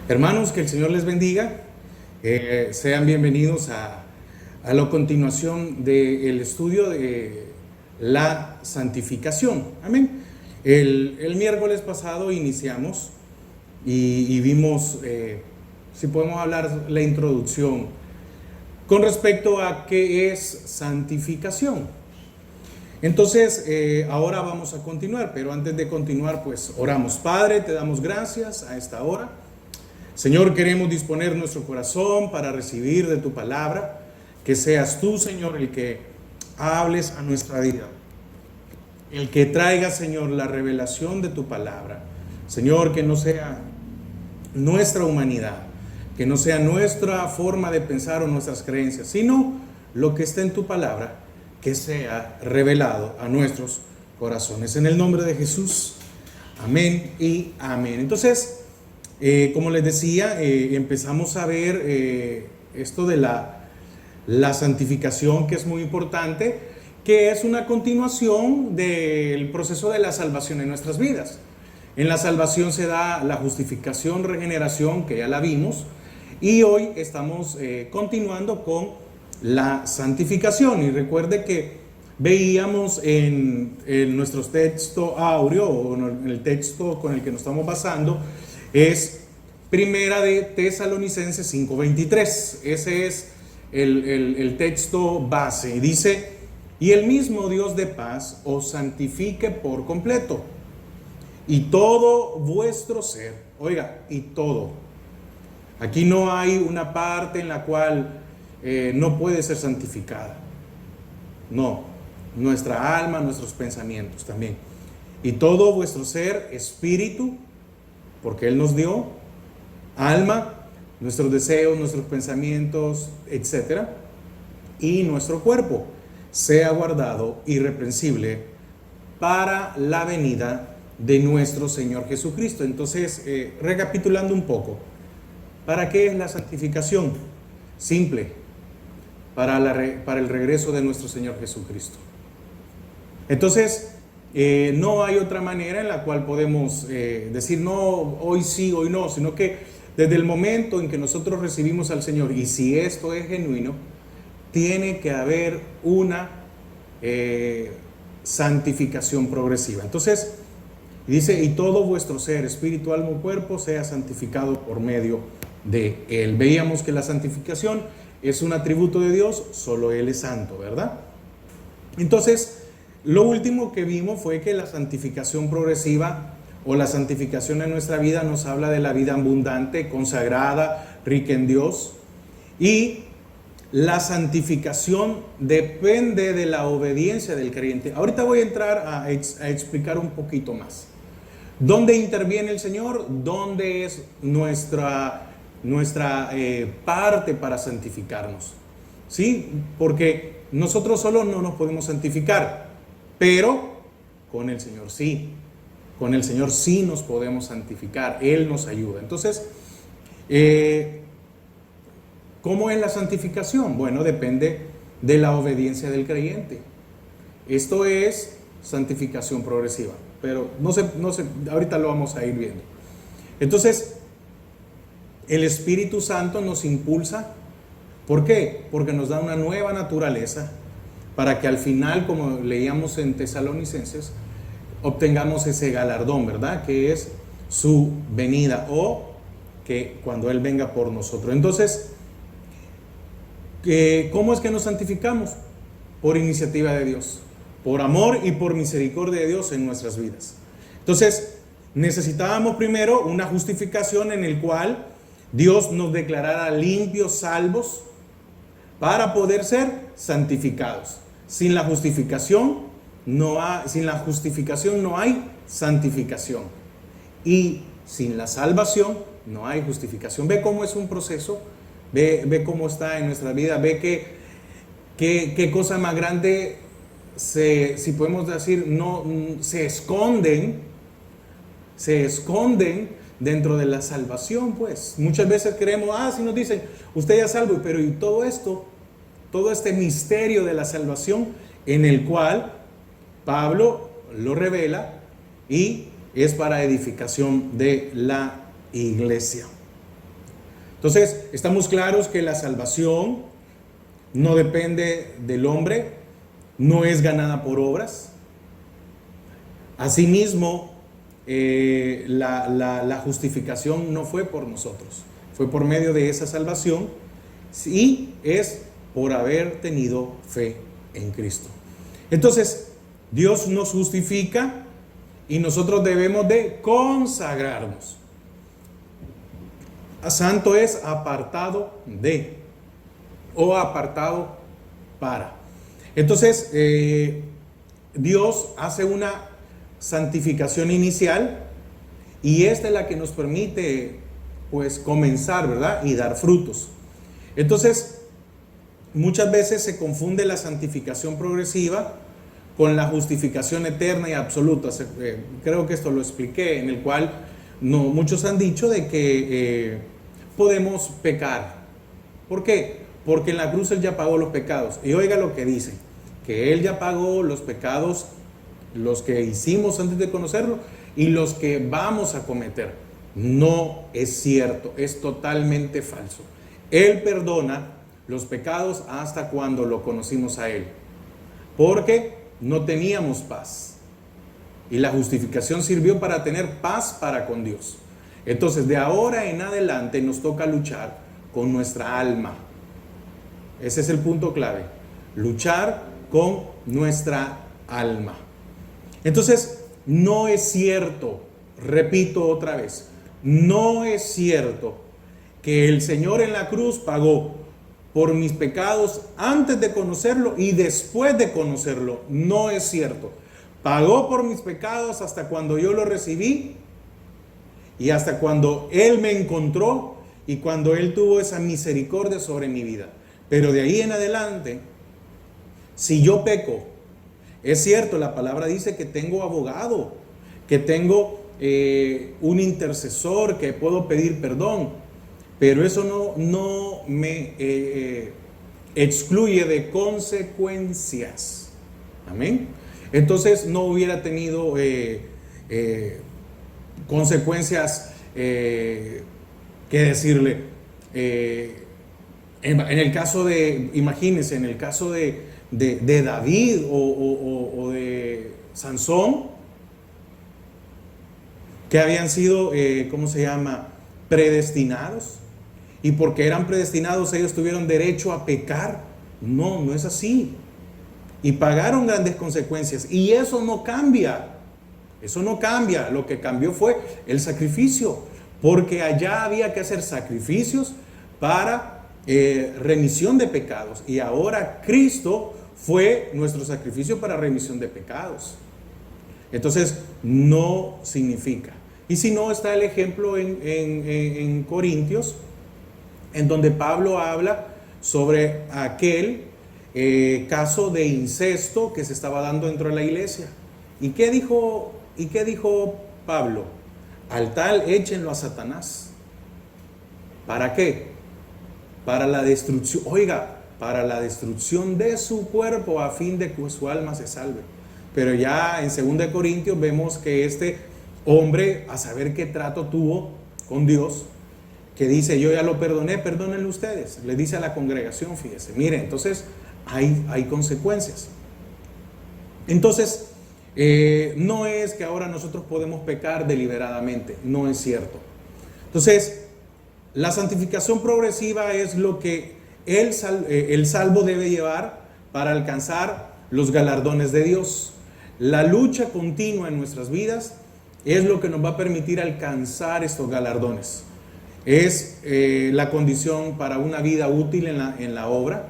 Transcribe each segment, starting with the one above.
Hermanos, que el Señor les bendiga. Sean bienvenidos a la continuación del estudio de la santificación. Amén. El miércoles pasado iniciamos y vimos, si podemos hablar, la introducción con respecto a qué es santificación. Entonces, ahora vamos a continuar, pero antes de continuar, pues oramos. Padre, te damos gracias a esta hora. Señor, queremos disponer nuestro corazón para recibir de tu palabra, que seas tú, Señor, el que hables a nuestra vida, el que traiga, Señor, la revelación de tu palabra. Señor, que no sea nuestra humanidad, que no sea nuestra forma de pensar o nuestras creencias, sino lo que está en tu palabra, que sea revelado a nuestros corazones. En el nombre de Jesús, amén y amén. Entonces, como les decía, empezamos a ver esto de la santificación, que es muy importante, que es una continuación del proceso de la salvación en nuestras vidas. En la salvación se da la justificación, regeneración, que ya la vimos, y hoy estamos continuando con la santificación. Y recuerde que veíamos en nuestro texto áureo, o en el texto con el que nos estamos basando, es Primera de Tesalonicenses 5:23. Ese es el texto base. Y dice: y el mismo Dios de paz os santifique por completo, y todo vuestro ser, oiga, y todo. Aquí no hay una parte en la cual no puede ser santificada. No, nuestra alma, nuestros pensamientos también. Y todo vuestro ser, espíritu, porque Él nos dio, alma, nuestros deseos, nuestros pensamientos, etc. Y nuestro cuerpo sea guardado irreprensible para la venida de nuestro Señor Jesucristo. Entonces, recapitulando un poco, ¿para qué es la santificación? Simple, para el regreso de nuestro Señor Jesucristo. Entonces, no hay otra manera en la cual podemos decir, no, hoy sí, hoy no, sino que desde el momento en que nosotros recibimos al Señor, y si esto es genuino, tiene que haber una santificación progresiva. Entonces, dice: y todo vuestro ser, espíritu, alma y cuerpo, sea santificado por medio de Él. Veíamos que la santificación es un atributo de Dios, solo Él es santo, ¿verdad? Entonces, lo último que vimos fue que la santificación progresiva o la santificación en nuestra vida nos habla de la vida abundante, consagrada, rica en Dios. Y la santificación depende de la obediencia del creyente. Ahorita voy a entrar a explicar un poquito más. ¿Dónde interviene el Señor? ¿Dónde es nuestra parte para santificarnos? ¿Sí? Porque nosotros solos no nos podemos santificar, pero con el Señor sí. Con el Señor sí nos podemos santificar. Él nos ayuda. Entonces, ¿cómo es la santificación? Bueno, depende de la obediencia del creyente. Esto es santificación progresiva, pero no sé, ahorita lo vamos a ir viendo. Entonces, el Espíritu Santo nos impulsa. ¿Por qué? Porque nos da una nueva naturaleza para que al final, como leíamos en Tesalonicenses, obtengamos ese galardón, ¿verdad? Que es su venida, o que cuando Él venga por nosotros. Entonces, ¿cómo es que nos santificamos? Por iniciativa de Dios, por amor y por misericordia de Dios en nuestras vidas. Entonces, necesitábamos primero una justificación en el cual Dios nos declarara limpios, salvos, para poder ser santificados. Sin la justificación no hay santificación. Y sin la salvación no hay justificación. Ve cómo es un proceso. Ve cómo está en nuestra vida. Ve qué cosa más grande, si podemos decir, no se esconden dentro de la salvación. Pues muchas veces creemos, si nos dicen, usted ya es salvo, pero y todo esto, todo este misterio de la salvación, en el cual Pablo lo revela, y es para edificación de la iglesia. Entonces, estamos claros que la salvación no depende del hombre, no es ganada por obras. Asimismo, la justificación no fue por nosotros, fue por medio de esa salvación y es por haber tenido fe en Cristo. Entonces, Dios nos justifica y nosotros debemos de consagrarnos. Santo es apartado de o apartado para. Entonces, Dios hace una santificación inicial y esta es la que nos permite pues comenzar, ¿verdad? Y dar frutos. Entonces, muchas veces se confunde la santificación progresiva con la justificación eterna y absoluta. Creo que esto lo expliqué, en el cual muchos han dicho de que podemos pecar. ¿Por qué? Porque en la cruz Él ya pagó los pecados. Y oiga lo que dice, que Él ya pagó los pecados, los que hicimos antes de conocerlo y los que vamos a cometer. No es cierto, es totalmente falso. Él perdona los pecados hasta cuando lo conocimos a Él, porque no teníamos paz. Y la justificación sirvió para tener paz para con Dios. Entonces, de ahora en adelante nos toca luchar con nuestra alma. Ese es el punto clave. Luchar con nuestra alma. Entonces, no es cierto, repito otra vez, no es cierto que el Señor en la cruz pagó por mis pecados antes de conocerlo y después de conocerlo. No es cierto. Pagó por mis pecados hasta cuando yo lo recibí y hasta cuando Él me encontró y cuando Él tuvo esa misericordia sobre mi vida. Pero de ahí en adelante, si yo peco, es cierto, la palabra dice que tengo abogado, que tengo un intercesor, que puedo pedir perdón, pero eso no me excluye de consecuencias. Amén. Entonces no hubiera tenido consecuencias que decirle. En el caso de, imagínense, en el caso de David o de Sansón, que habían sido, predestinados, y porque eran predestinados ellos tuvieron derecho a pecar. No, no es así. Y pagaron grandes consecuencias, y eso no cambia. Eso no cambia. Lo que cambió fue el sacrificio, porque allá había que hacer sacrificios para remisión de pecados, y ahora Cristo fue nuestro sacrificio para remisión de pecados. Entonces no significa. Y si no, está el ejemplo en Corintios, en donde Pablo habla sobre aquel caso de incesto que se estaba dando dentro de la iglesia. ¿Y qué dijo Pablo? Al tal échenlo a Satanás. ¿Para qué? Para la destrucción, para la destrucción de su cuerpo, a fin de que su alma se salve. Pero ya en 2 Corintios vemos que este hombre, a saber qué trato tuvo con Dios, que dice, yo ya lo perdoné, perdónenlo ustedes. Le dice a la congregación, fíjese, mire, entonces hay consecuencias. Entonces, no es que ahora nosotros podemos pecar deliberadamente, no es cierto. Entonces, la santificación progresiva es lo que el salvo debe llevar para alcanzar los galardones de Dios. La lucha continua en nuestras vidas es lo que nos va a permitir alcanzar estos galardones. Es la condición para una vida útil en la obra.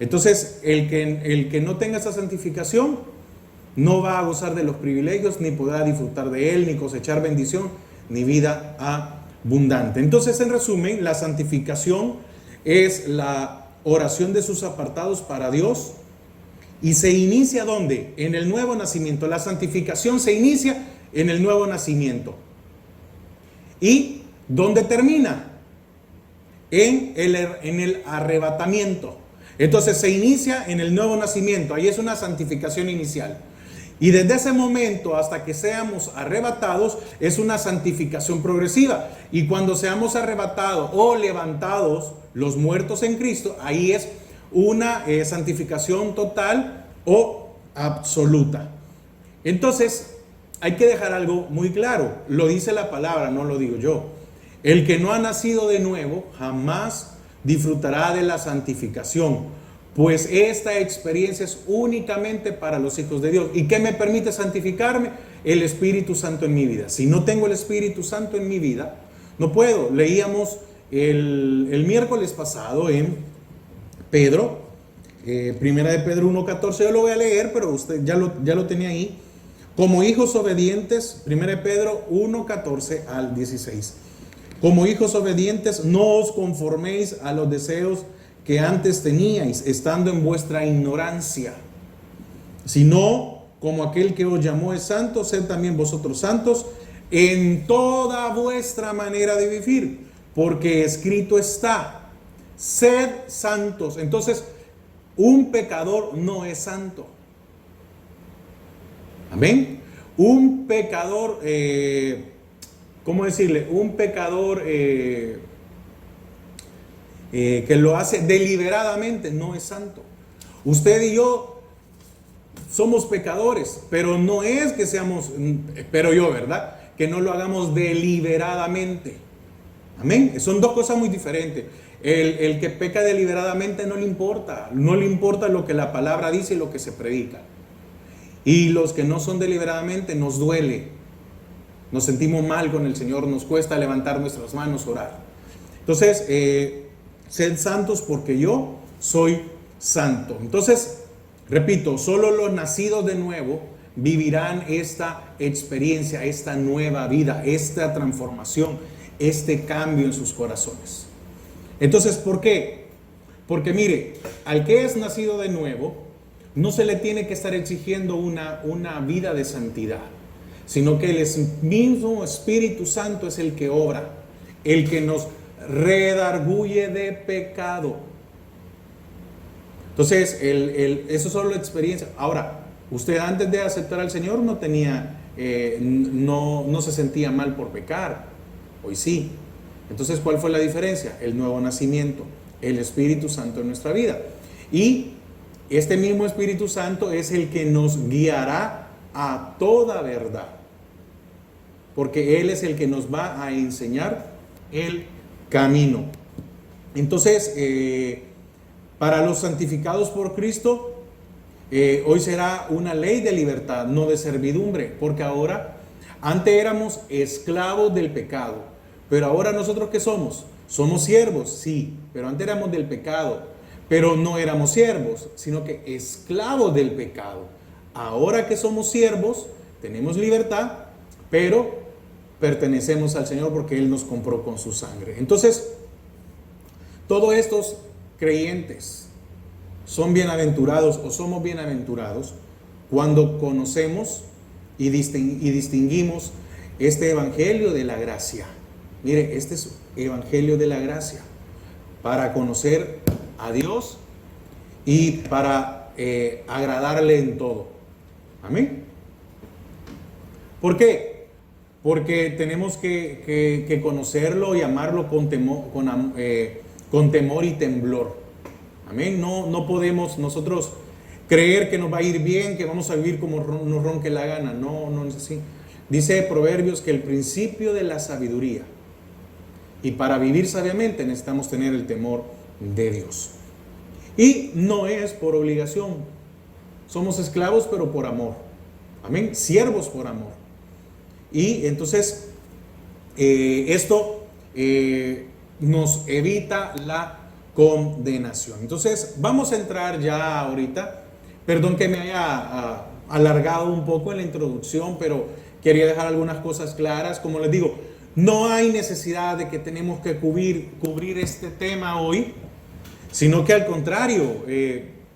Entonces, el que no tenga esa santificación no va a gozar de los privilegios, ni podrá disfrutar de él, ni cosechar bendición, ni vida abundante. Entonces, en resumen, la santificación es la oración de sus apartados para Dios, y se inicia ¿dónde? En el nuevo nacimiento. La santificación se inicia en el nuevo nacimiento. ¿Y dónde termina? En el arrebatamiento. Entonces se inicia en el nuevo nacimiento. Ahí es una santificación inicial. Y desde ese momento hasta que seamos arrebatados es una santificación progresiva. Y cuando seamos arrebatados o levantados los muertos en Cristo, ahí es una santificación total o absoluta. Entonces, hay que dejar algo muy claro. Lo dice la palabra, no lo digo yo. El que no ha nacido de nuevo jamás disfrutará de la santificación, pues esta experiencia es únicamente para los hijos de Dios. ¿Y qué me permite santificarme? El Espíritu Santo en mi vida. Si no tengo el Espíritu Santo en mi vida, no puedo. Leíamos el miércoles pasado en Pedro, primera de Pedro 1:14, yo lo voy a leer, pero usted ya lo tenía ahí. Como hijos obedientes, primera de Pedro 1:14 al 16. Como hijos obedientes, no os conforméis a los deseos que antes teníais, estando en vuestra ignorancia, sino como aquel que os llamó es santo, sed también vosotros santos en toda vuestra manera de vivir, porque escrito está, sed santos. Entonces, un pecador no es santo. Amén. Un pecador, ¿cómo decirle? Un pecador que lo hace deliberadamente no es santo. Usted y yo somos pecadores, pero no es que seamos, espero yo, ¿verdad?, que no lo hagamos deliberadamente. Amén. Son dos cosas muy diferentes. El que peca deliberadamente no le importa lo que la palabra dice y lo que se predica. Y los que no son deliberadamente nos duele, nos sentimos mal con el Señor, nos cuesta levantar nuestras manos, orar. Entonces, sed santos porque yo soy santo. Entonces, repito, solo los nacidos de nuevo vivirán esta experiencia, esta nueva vida, esta transformación, este cambio en sus corazones. Entonces, ¿por qué? Porque mire, al que es nacido de nuevo, no se le tiene que estar exigiendo una vida de santidad, sino que el mismo Espíritu Santo es el que obra, el que nos redarguye de pecado. Entonces, eso es solo la experiencia. Ahora, usted antes de aceptar al Señor no tenía, no se sentía mal por pecar. Hoy sí. Entonces, ¿cuál fue la diferencia? El nuevo nacimiento, el Espíritu Santo en nuestra vida. Y este mismo Espíritu Santo es el que nos guiará a toda verdad, porque Él es el que nos va a enseñar el camino. Entonces, para los santificados por Cristo, hoy será una ley de libertad, no de servidumbre, porque ahora, antes éramos esclavos del pecado, pero ahora nosotros ¿qué somos? Somos siervos, sí, pero antes éramos del pecado. Pero no éramos siervos, sino que esclavos del pecado. Ahora que somos siervos, tenemos libertad, pero pertenecemos al Señor porque Él nos compró con su sangre. Entonces, todos estos creyentes son bienaventurados o somos bienaventurados cuando conocemos y distinguimos este evangelio de la gracia. Mire, este es evangelio de la gracia para conocer a Dios y para agradarle en todo. Amén. ¿Por qué? Porque tenemos que conocerlo y amarlo con temor y temblor. Amén. No podemos nosotros creer que nos va a ir bien, que vamos a vivir como nos ronque la gana. No es así. Dice Proverbios que el principio de la sabiduría, y para vivir sabiamente necesitamos tener el temor de Dios. Y no es por obligación. Somos esclavos pero por amor. Amén. Siervos por amor. Y entonces esto nos evita la condenación. Entonces vamos a entrar ya ahorita. Perdón que me haya alargado un poco en la introducción, pero quería dejar algunas cosas claras. Como les digo, no hay necesidad de que tenemos que cubrir este tema hoy, sino que al contrario,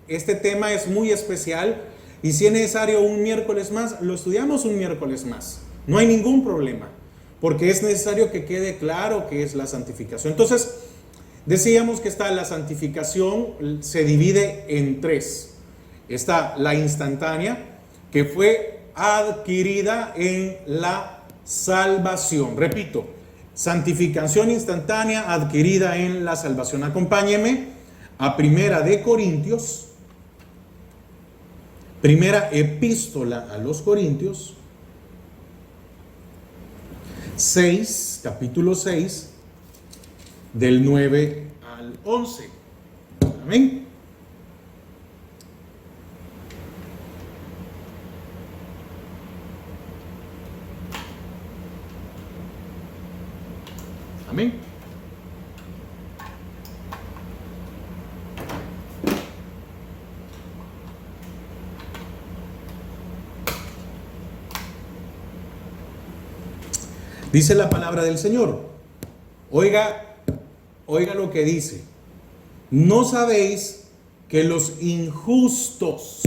este tema es muy especial y si es necesario un miércoles más, lo estudiamos un miércoles más. No hay ningún problema, porque es necesario que quede claro qué es la santificación. Entonces, decíamos que la santificación se divide en tres. Está la instantánea, que fue adquirida en la salvación. Repito, santificación instantánea adquirida en la salvación. Acompáñeme a Primera de Corintios, primera epístola a los Corintios, 6, capítulo 6, del 9 al 11. Amén. Amén. Dice la palabra del Señor. Oiga lo que dice. ¿No sabéis que los injustos...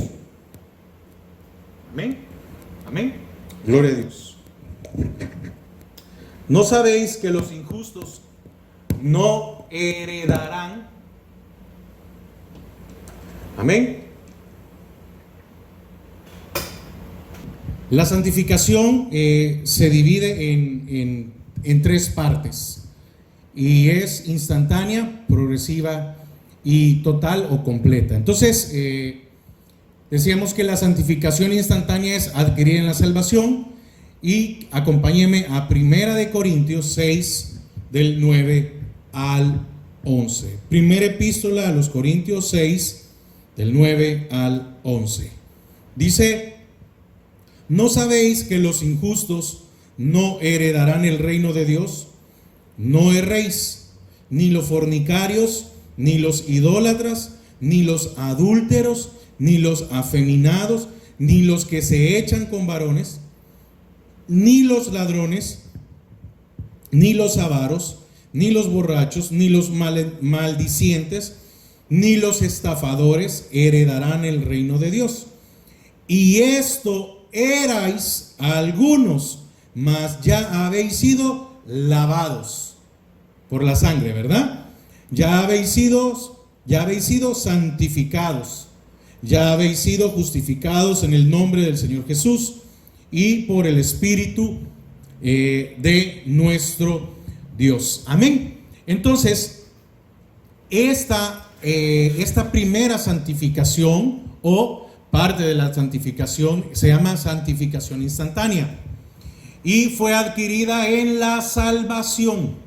Amén. Amén. Gloria a Dios. ¿No sabéis que los injustos no heredarán? Amén. La santificación se divide en tres partes, y es instantánea, progresiva y total o completa. Entonces, decíamos que la santificación instantánea es adquirir en la salvación, y acompáñeme a Primera de Corintios 6, del 9 al 11. Primera epístola a los Corintios 6, del 9 al 11. Dice: ¿no sabéis que los injustos no heredarán el reino de Dios? No erréis, ni los fornicarios, ni los idólatras, ni los adúlteros, ni los afeminados, ni los que se echan con varones, ni los ladrones, ni los avaros, ni los borrachos, ni los maldicientes, ni los estafadores heredarán el reino de Dios. Y esto erais algunos, mas ya habéis sido lavados por la sangre, ¿verdad? Ya habéis sido santificados, ya habéis sido justificados en el nombre del Señor Jesús y por el Espíritu de nuestro Dios. Amén. Entonces, esta primera santificación, o parte de la santificación, se llama santificación instantánea, y fue adquirida en la salvación.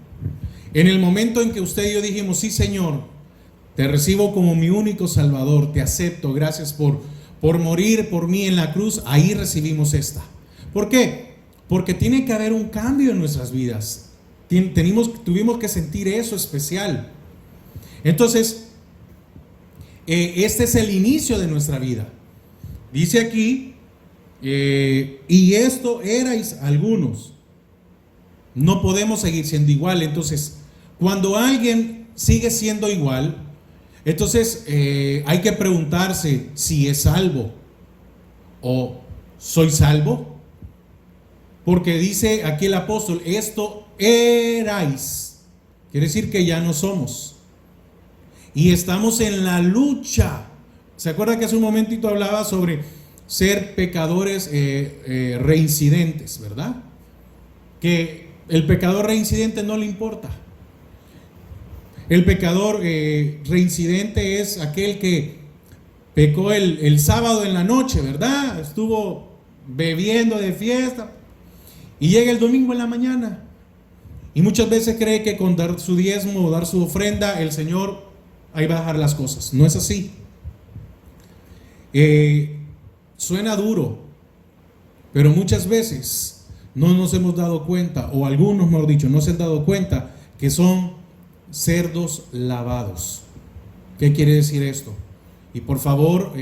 En el momento en que usted y yo dijimos: sí, Señor, te recibo como mi único Salvador, te acepto, gracias por morir por mí en la cruz, ahí recibimos esta. ¿Por qué? Porque tiene que haber un cambio en nuestras vidas. Tuvimos que sentir eso especial. Entonces, este es el inicio de nuestra vida. Dice aquí, y esto erais algunos. No podemos seguir siendo igual. Entonces, cuando alguien sigue siendo igual, entonces hay que preguntarse si es salvo o soy salvo. Porque dice aquí el apóstol: esto erais. Quiere decir que ya no somos. Y estamos en la lucha. ¿Se acuerda que hace un momentito hablaba sobre ser pecadores reincidentes, verdad? Que el pecador reincidente no le importa. El pecador reincidente es aquel que pecó el sábado en la noche, ¿verdad? Estuvo bebiendo de fiesta y llega el domingo en la mañana. Y muchas veces cree que con dar su diezmo o dar su ofrenda, el Señor ahí va a dejar las cosas. No es así. Suena duro, pero muchas veces no nos hemos dado cuenta, o algunos, mejor dicho, no se han dado cuenta que son cerdos lavados. ¿Qué quiere decir esto? Y por favor,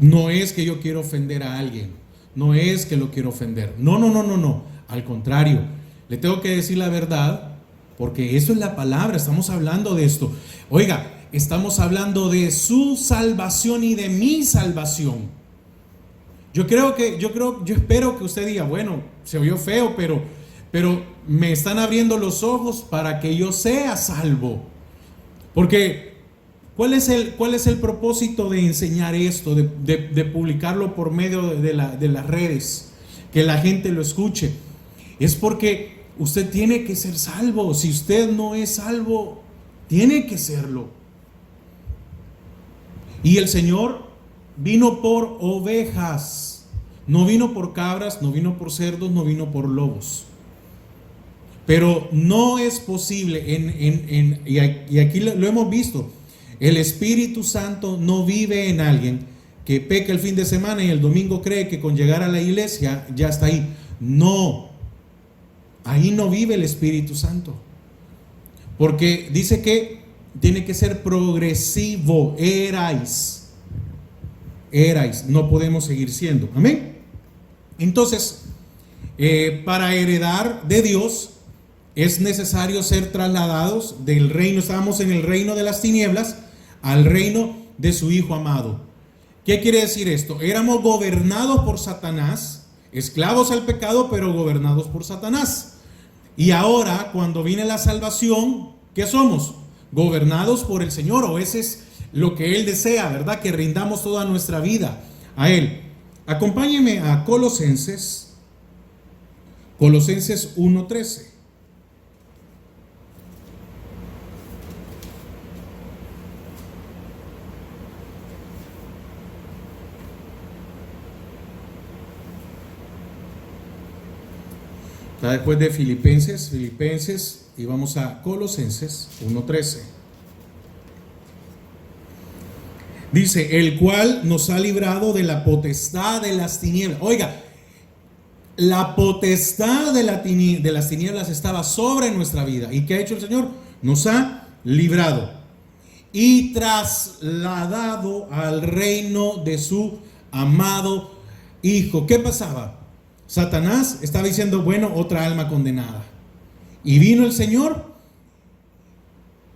no es que yo quiero ofender a alguien, no es que lo quiero ofender, no, al contrario, le tengo que decir la verdad, porque eso es la palabra, estamos hablando de esto. Oiga, estamos hablando de su salvación y de mi salvación. Yo espero que usted diga: bueno, se oyó feo, pero me están abriendo los ojos para que yo sea salvo. Porque ¿Cuál es el propósito de enseñar esto, de publicarlo por medio de las redes, que la gente lo escuche? Es porque usted tiene que ser salvo. Si usted no es salvo, tiene que serlo. Y el Señor vino por ovejas, no vino por cabras, no vino por cerdos, no vino por lobos. Pero no es posible, y aquí lo hemos visto, el Espíritu Santo no vive en alguien que peca el fin de semana y el domingo cree que con llegar a la iglesia ya está ahí. No, ahí no vive el Espíritu Santo. Porque dice que tiene que ser progresivo. Erais, no podemos seguir siendo. Amén. Entonces, para heredar de Dios es necesario ser trasladados del reino. Estábamos en el reino de las tinieblas al reino de su Hijo amado. ¿Qué quiere decir esto? Éramos gobernados por Satanás, esclavos al pecado, pero gobernados por Satanás. Y ahora, cuando viene la salvación, ¿qué somos? Gobernados por el Señor, o ese es lo que Él desea, ¿verdad? Que rindamos toda nuestra vida a Él. Acompáñeme a Colosenses 1:13. Está después de Filipenses, y vamos a Colosenses 1:13. Dice, el cual nos ha librado de la potestad de las tinieblas. Oiga, la potestad de las tinieblas estaba sobre nuestra vida. ¿Y qué ha hecho el Señor? Nos ha librado y trasladado al reino de su amado Hijo. ¿Qué pasaba? Satanás estaba diciendo, bueno, otra alma condenada. Y vino el Señor,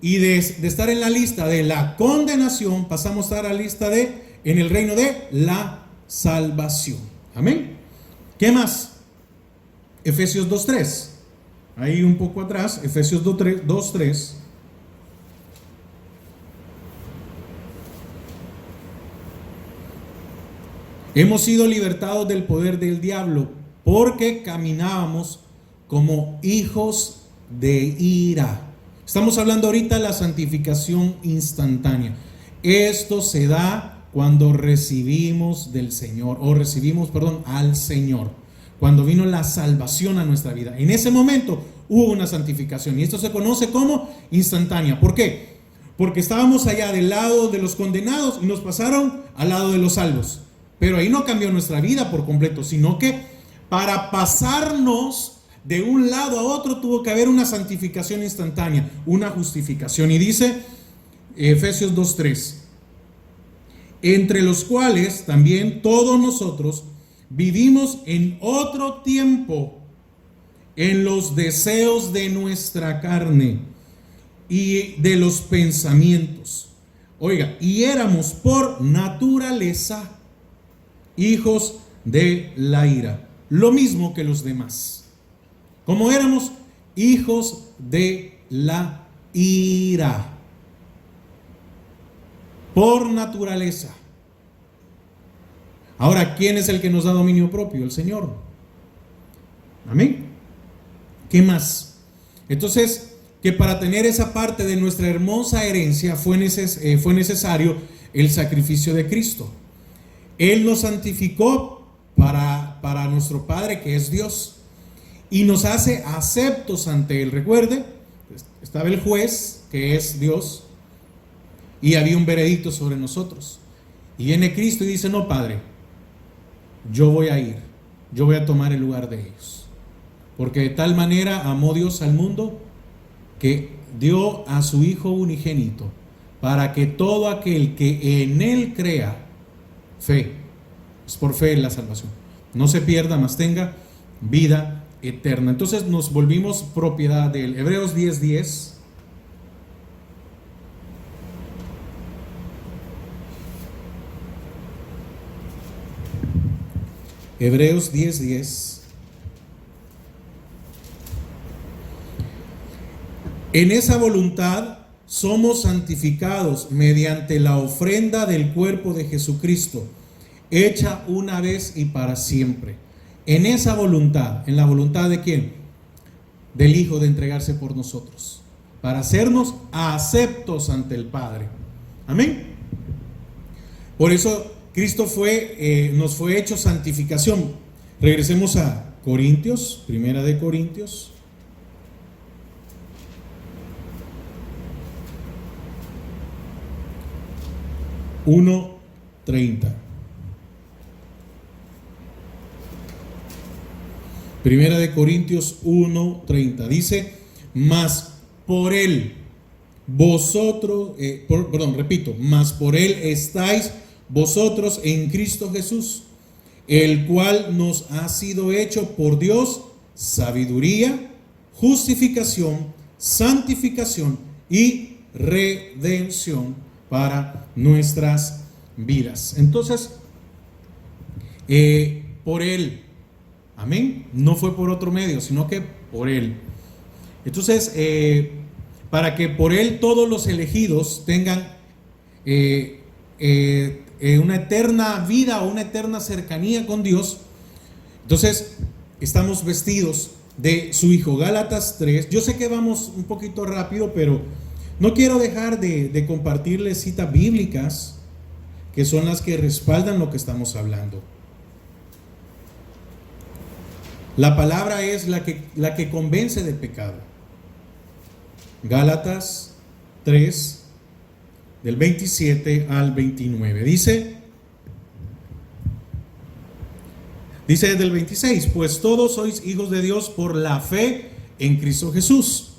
y de estar en la lista de la condenación, pasamos a estar a la lista en el reino de la salvación. Amén. ¿Qué más? Efesios 2:3. Ahí un poco atrás, Efesios 2:3. Hemos sido libertados del poder del diablo, porque caminábamos como hijos de ira. Estamos hablando ahorita de la santificación instantánea. Esto se da cuando recibimos del Señor, al Señor. Cuando vino la salvación a nuestra vida. En ese momento hubo una santificación, y esto se conoce como instantánea. ¿Por qué? Porque estábamos allá del lado de los condenados y nos pasaron al lado de los salvos. Pero ahí no cambió nuestra vida por completo, sino que para pasarnos de un lado a otro tuvo que haber una santificación instantánea, una justificación. Y dice Efesios 2:3, entre los cuales también todos nosotros vivimos en otro tiempo en los deseos de nuestra carne y de los pensamientos. Oiga, y éramos por naturaleza hijos de la ira, lo mismo que los demás. Como éramos hijos de la ira, por naturaleza. Ahora, ¿quién es el que nos da dominio propio? El Señor. Amén. ¿Qué más? Entonces, que para tener esa parte de nuestra hermosa herencia fue necesario el sacrificio de Cristo. Él nos santificó para nuestro Padre, que es Dios, y nos hace aceptos ante Él. Recuerde, estaba el juez, que es Dios, y había un veredicto sobre nosotros. Y viene Cristo y dice, no, Padre, yo voy a tomar el lugar de ellos. Porque de tal manera amó Dios al mundo, que dio a su Hijo unigénito, para que todo aquel que en Él crea, fe, es por fe en la salvación, no se pierda, mas tenga vida eterna. Entonces nos volvimos propiedad de Él. Hebreos 10:10. Hebreos 10:10. En esa voluntad somos santificados mediante la ofrenda del cuerpo de Jesucristo, hecha una vez y para siempre. En esa voluntad, ¿en la voluntad de quién? Del Hijo, de entregarse por nosotros, para hacernos aceptos ante el Padre. Amén. Por eso Cristo nos fue hecho santificación. Regresemos a Corintios, Primera de Corintios. Uno 30. Primera de Corintios 1:30 dice: mas por él vosotros, mas por él estáis vosotros en Cristo Jesús, el cual nos ha sido hecho por Dios sabiduría, justificación, santificación y redención para nuestras vidas. Entonces, por él, amén, no fue por otro medio, sino que por él. Entonces, para que por él todos los elegidos tengan una eterna vida o una eterna cercanía con Dios, entonces estamos vestidos de su Hijo. Gálatas 3. Yo sé que vamos un poquito rápido, pero no quiero dejar de compartirles citas bíblicas que son las que respaldan lo que estamos hablando. La palabra es la que convence de pecado. Gálatas 3, del 27 al 29. Dice desde el 26: pues todos sois hijos de Dios por la fe en Cristo Jesús.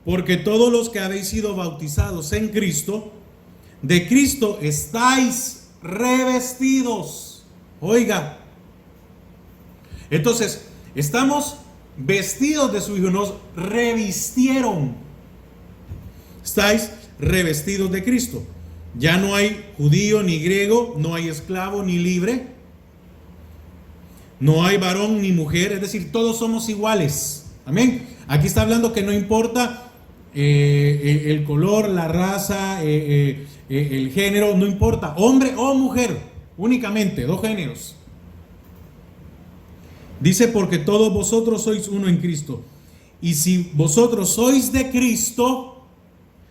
Porque todos los que habéis sido bautizados en Cristo, de Cristo estáis revestidos. Oiga, entonces estamos vestidos de su Hijo, nos revistieron. Estáis revestidos de Cristo. Ya no hay judío ni griego, no hay esclavo ni libre, no hay varón ni mujer, es decir, todos somos iguales. Amén. Aquí está hablando que no importa el color, la raza, el género, no importa, hombre o mujer, únicamente dos géneros. Dice: porque todos vosotros sois uno en Cristo. Y si vosotros sois de Cristo,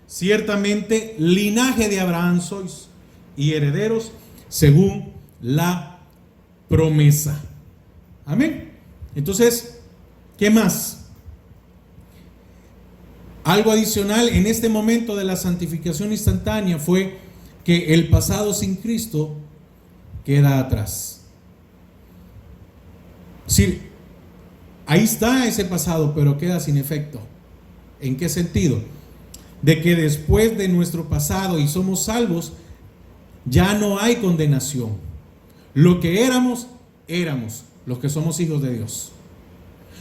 ciertamente linaje de Abraham sois y herederos según la promesa. Amén. Entonces, ¿qué más? Algo adicional en este momento de la santificación instantánea fue que el pasado sin Cristo queda atrás. Sí, ahí está ese pasado, pero queda sin efecto. ¿En qué sentido? De que después de nuestro pasado y somos salvos, ya no hay condenación. Lo que éramos los que somos hijos de Dios.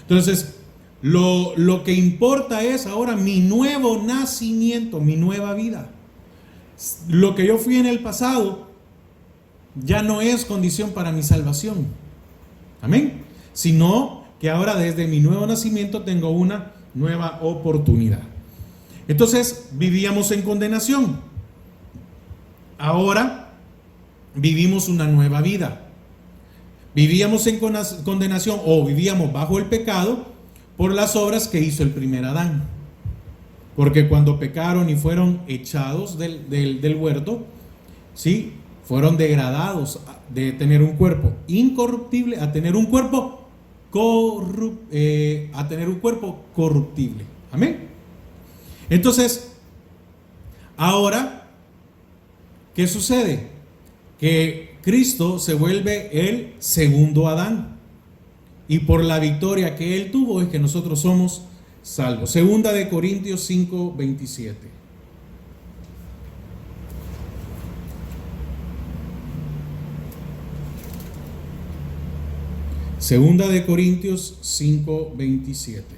Entonces, lo que importa es ahora mi nuevo nacimiento, mi nueva vida. Lo que yo fui en el pasado ya no es condición para mi salvación. Amén. Sino que ahora desde mi nuevo nacimiento tengo una nueva oportunidad. Entonces vivíamos en condenación. Ahora vivimos una nueva vida. Vivíamos en condenación o vivíamos bajo el pecado por las obras que hizo el primer Adán. Porque cuando pecaron y fueron echados del huerto, ¿sí?, fueron degradados de tener un cuerpo incorruptible a tener un cuerpo corruptible. Amén. Entonces, ahora, ¿qué sucede? Que Cristo se vuelve el segundo Adán. Y por la victoria que Él tuvo es que nosotros somos salvos. Segunda de Corintios 5, 27. Segunda de Corintios 5, 27.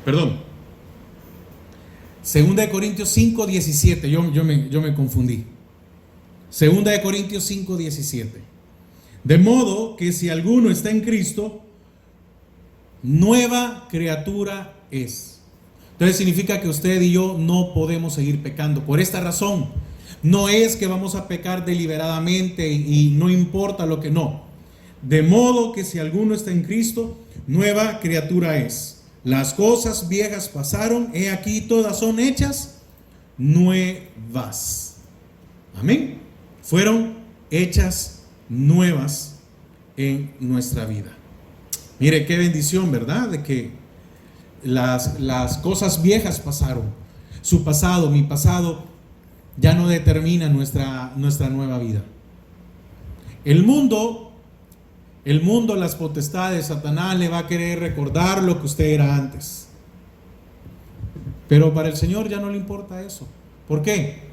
Perdón. Segunda de Corintios 5, 17. Yo me confundí. Segunda de Corintios 5, 17. De modo que si alguno está en Cristo, nueva criatura es. Entonces significa que usted y yo no podemos seguir pecando. Por esta razón, no es que vamos a pecar deliberadamente y no importa lo que no. De modo que si alguno está en Cristo, nueva criatura es. Las cosas viejas pasaron, he aquí todas son hechas nuevas. Amén. Fueron hechas nuevas en nuestra vida. Mire qué bendición, ¿verdad? De que las cosas viejas pasaron. Su pasado, mi pasado, ya no determina nuestra nueva vida. El mundo, las potestades, Satanás le va a querer recordar lo que usted era antes. Pero para el Señor ya no le importa eso. ¿Por qué?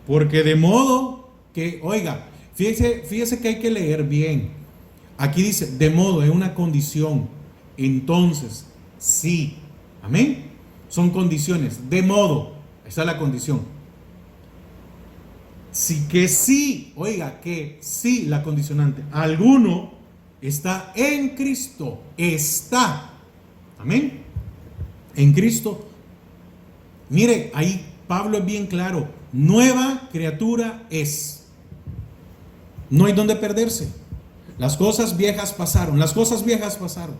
Porque de modo que, oiga, fíjese que hay que leer bien. Aquí dice, de modo, es una condición. Entonces, sí. Amén. Son condiciones. De modo, esa es la condición. Sí, que sí, oiga, que sí, la condicionante. Alguno está en Cristo. Está. Amén. En Cristo. Mire, ahí Pablo es bien claro. Nueva criatura es. No hay donde perderse. Las cosas viejas pasaron. Las cosas viejas pasaron.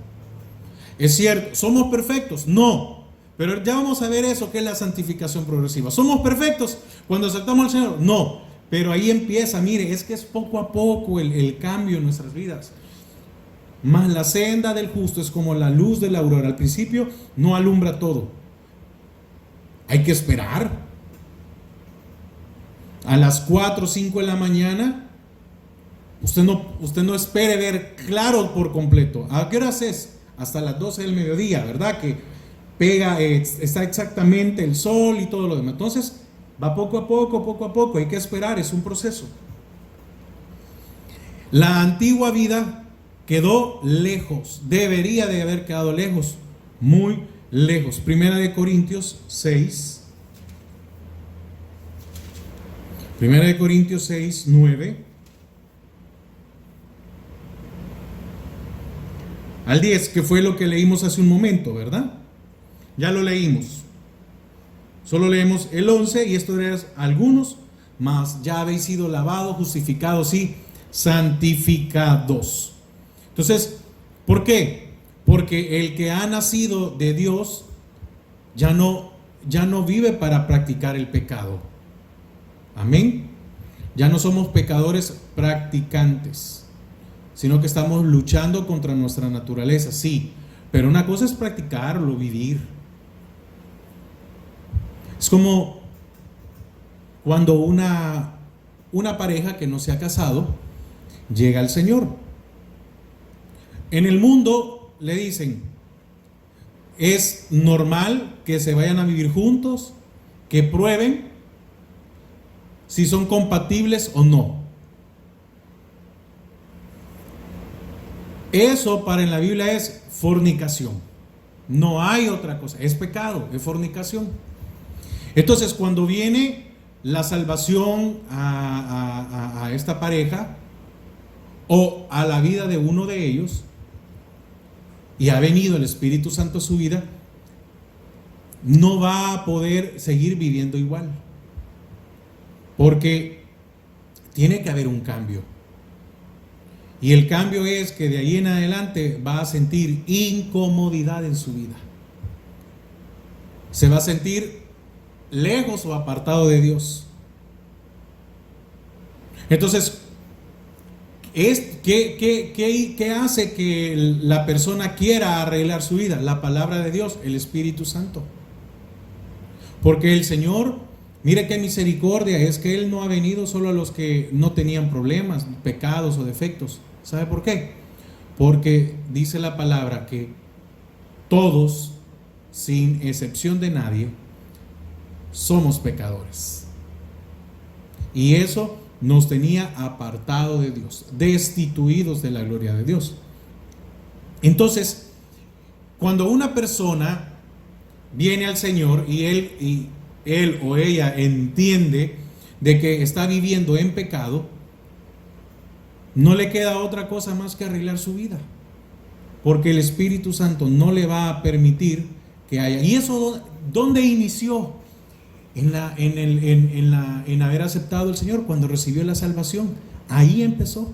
Es cierto, ¿somos perfectos? No. Pero ya vamos a ver eso, que es la santificación progresiva. ¿Somos perfectos cuando aceptamos al Señor? No. Pero ahí empieza, mire, es que es poco a poco el cambio en nuestras vidas. Mas la senda del justo es como la luz de la aurora. Al principio no alumbra todo. Hay que esperar. A las 4 o 5 de la mañana, usted no espere ver claro por completo. ¿A qué horas es? Hasta las 12 del mediodía, ¿verdad? Que pega, está exactamente el sol y todo lo demás. Entonces, va poco a poco, hay que esperar, es un proceso. La antigua vida quedó lejos, debería de haber quedado lejos, muy lejos. Primera de Corintios 6. Primera de Corintios 6, 9. Al 10, que fue lo que leímos hace un momento, ¿verdad? Ya lo leímos. Solo leemos el 11 y esto es algunos, mas ya habéis sido lavados, justificados y santificados. Entonces, ¿por qué? Porque el que ha nacido de Dios ya no vive para practicar el pecado. Amén. Ya no somos pecadores practicantes, sino que estamos luchando contra nuestra naturaleza, sí, pero una cosa es practicarlo, vivir. Es como cuando una pareja que no se ha casado llega al Señor. En el mundo le dicen, es normal que se vayan a vivir juntos, que prueben si son compatibles o no. Eso para en la Biblia es fornicación. No hay otra cosa. Es pecado, es fornicación. Entonces, cuando viene la salvación a esta pareja o a la vida de uno de ellos y ha venido el Espíritu Santo a su vida, no va a poder seguir viviendo igual. Porque tiene que haber un cambio. Y el cambio es que de ahí en adelante va a sentir incomodidad en su vida. Se va a sentir lejos o apartado de Dios. Entonces, ¿qué hace que la persona quiera arreglar su vida? La palabra de Dios, el Espíritu Santo. Porque el Señor, mire qué misericordia, es que Él no ha venido solo a los que no tenían problemas, pecados o defectos. ¿Sabe por qué? Porque dice la palabra que todos, sin excepción de nadie, somos pecadores. Y eso nos tenía apartado de Dios, destituidos de la gloria de Dios. Entonces, cuando una persona viene al Señor y él o ella entiende de que está viviendo en pecado, no le queda otra cosa más que arreglar su vida, porque el Espíritu Santo no le va a permitir que haya. ¿Y eso dónde inició? En haber aceptado al Señor, cuando recibió la salvación. Ahí empezó.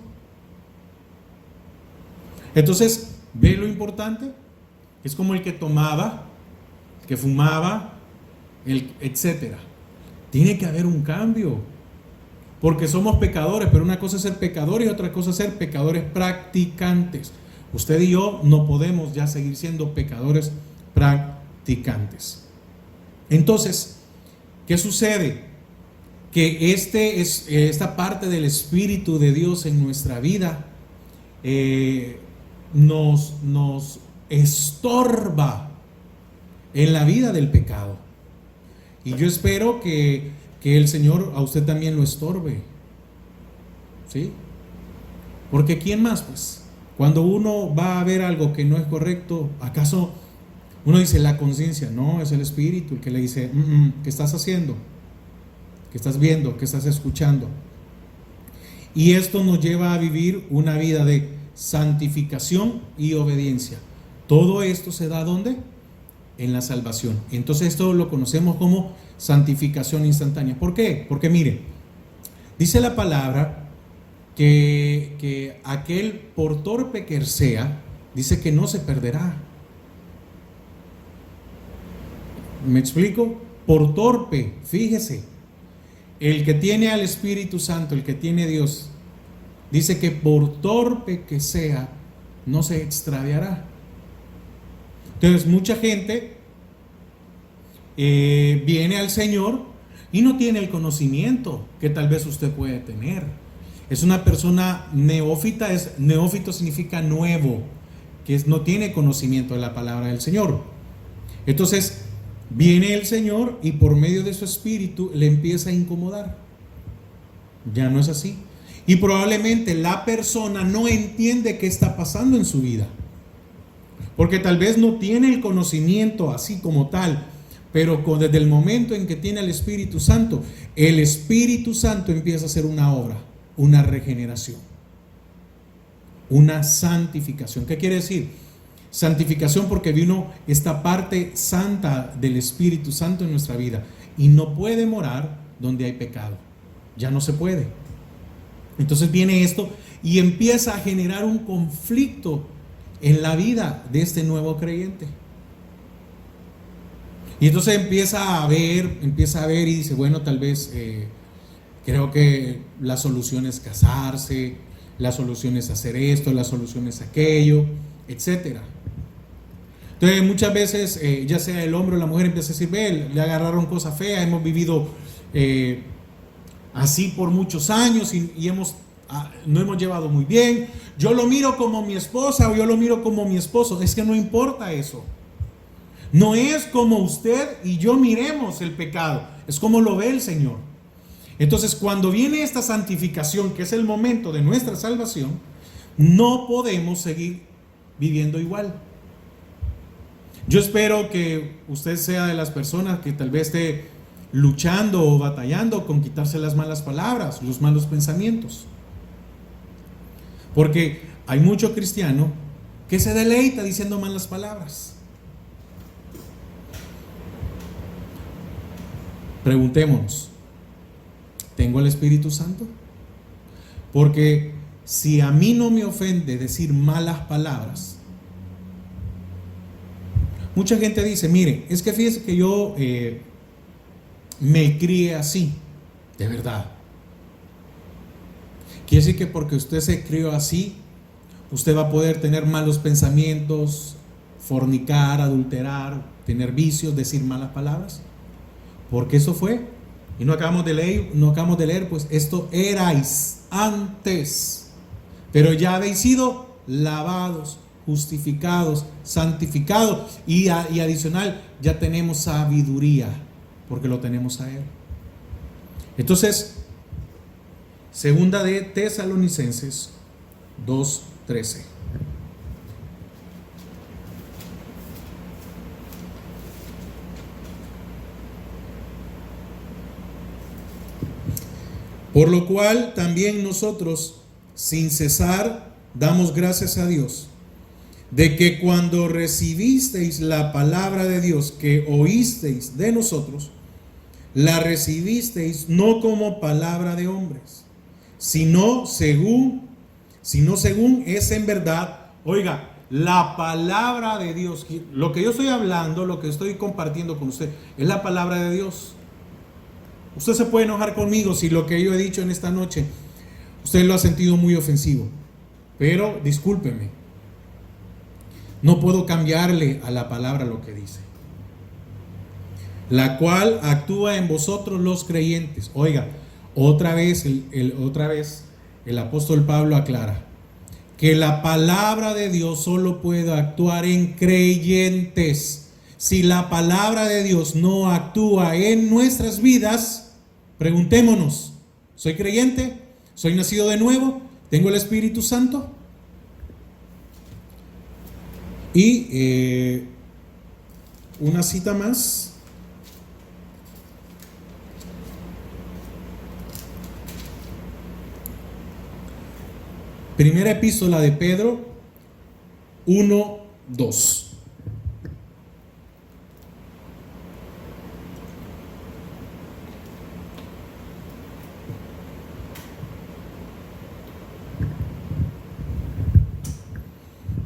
Entonces, ¿ve lo importante? Es como el que tomaba, el que fumaba, etcétera. Tiene que haber un cambio, porque somos pecadores, pero una cosa es ser pecadores y otra cosa es ser pecadores practicantes. Usted y yo no podemos ya seguir siendo pecadores practicantes. Entonces, ¿qué sucede? Que esta parte del Espíritu de Dios en nuestra vida nos estorba en la vida del pecado. Y yo espero que el Señor a usted también lo estorbe. ¿Sí? Porque ¿quién más? Pues cuando uno va a ver algo que no es correcto, ¿acaso uno dice la conciencia? No, es el Espíritu el que le dice, ¿qué estás haciendo? ¿Qué estás viendo? ¿Qué estás escuchando? Y esto nos lleva a vivir una vida de santificación y obediencia. Todo esto se da ¿dónde? En la salvación. Entonces esto lo conocemos como santificación instantánea. ¿Por qué? Porque mire, dice la palabra que aquel por torpe que sea, dice que no se perderá. ¿Me explico? Por torpe, fíjese. El que tiene al Espíritu Santo, el que tiene a Dios, dice que por torpe que sea, no se extraviará. Entonces mucha gente viene al Señor y no tiene el conocimiento que tal vez usted puede tener. Es una persona neófita. Neófito significa nuevo, que no tiene conocimiento de la palabra del Señor. Entonces viene el Señor y por medio de su Espíritu le empieza a incomodar. Ya no es así. Y probablemente la persona no entiende qué está pasando en su vida, porque tal vez no tiene el conocimiento así como tal, pero desde el momento en que tiene el Espíritu Santo empieza a hacer una obra, una regeneración, una santificación. ¿Qué quiere decir? Santificación porque vino esta parte santa del Espíritu Santo en nuestra vida y no puede morar donde hay pecado. Ya no se puede. Entonces viene esto y empieza a generar un conflicto en la vida de este nuevo creyente. Y entonces empieza a ver y dice, bueno, tal vez creo que la solución es casarse, la solución es hacer esto, la solución es aquello, etcétera. Entonces muchas veces, ya sea el hombre o la mujer, empieza a decir, ve, le agarraron cosas feas, hemos vivido así por muchos años y no hemos llevado muy bien. Yo lo miro como mi esposa o yo lo miro como mi esposo. Es que no importa eso. No es como usted y yo miremos el pecado, es como lo ve el Señor. Entonces, cuando viene esta santificación, que es el momento de nuestra salvación, no podemos seguir viviendo igual. Yo espero que usted sea de las personas que tal vez esté luchando o batallando con quitarse las malas palabras, los malos pensamientos. Porque hay mucho cristiano que se deleita diciendo malas palabras. Preguntémonos, ¿tengo el Espíritu Santo? Porque si a mí no me ofende decir malas palabras, mucha gente dice, mire, es que fíjese que yo me crié así, de verdad. Quiere decir que porque usted se crió así, usted va a poder tener malos pensamientos, fornicar, adulterar, tener vicios, decir malas palabras. Porque eso fue, y no acabamos de leer, pues esto erais antes, pero ya habéis sido lavados, justificados, santificados, y adicional, ya tenemos sabiduría, porque lo tenemos a Él. Entonces, segunda de Tesalonicenses 2:13. Por lo cual también nosotros, sin cesar, damos gracias a Dios, de que cuando recibisteis la palabra de Dios que oísteis de nosotros, la recibisteis no como palabra de hombres, sino según es en verdad. Oiga, la palabra de Dios, lo que yo estoy hablando, lo que estoy compartiendo con usted, es la palabra de Dios. Usted se puede enojar conmigo si lo que yo he dicho en esta noche usted lo ha sentido muy ofensivo, pero discúlpeme, no puedo cambiarle a la palabra lo que dice, la cual actúa en vosotros los creyentes. Oiga, otra vez el apóstol Pablo aclara que la palabra de Dios solo puede actuar en creyentes. Si la palabra de Dios no actúa en nuestras vidas, preguntémonos: ¿soy creyente? ¿Soy nacido de nuevo? ¿Tengo el Espíritu Santo? Y una cita más. Primera epístola de Pedro 1:2.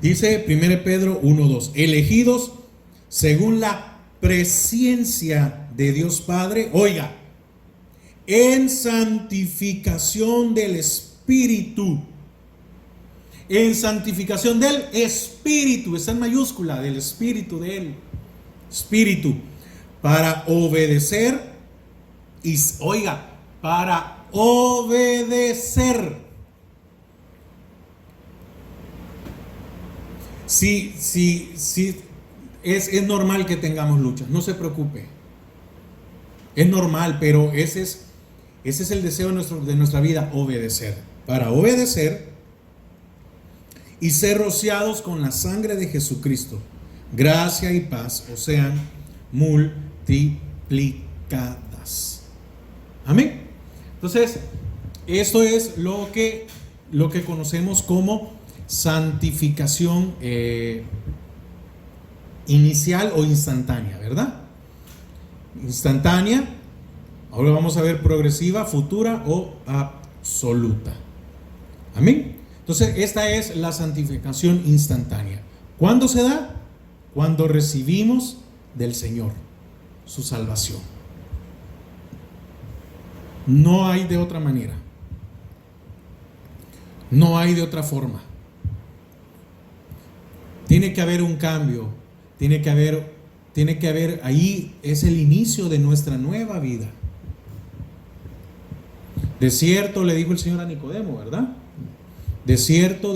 Dice 1 Pedro 1:2, elegidos según la presciencia de Dios Padre, oiga, en santificación del Espíritu. En santificación del Espíritu, está en mayúscula, del Espíritu de Él. Espíritu, para obedecer, y oiga, para obedecer. Sí, es normal que tengamos luchas, no se preocupe. Es normal, pero ese es el deseo de nuestra vida, obedecer. Para obedecer y ser rociados con la sangre de Jesucristo, gracia y paz os sean multiplicadas. Amén. Entonces, esto es lo que conocemos como santificación inicial o instantánea, ¿verdad? Instantánea. Ahora vamos a ver progresiva, futura o absoluta. Amén. Entonces, esta es la santificación instantánea. ¿Cuándo se da? Cuando recibimos del Señor su salvación. No hay de otra manera. No hay de otra forma. Tiene que haber un cambio. Tiene que haber, ahí es el inicio de nuestra nueva vida. De cierto le dijo el Señor a Nicodemo, ¿verdad? De cierto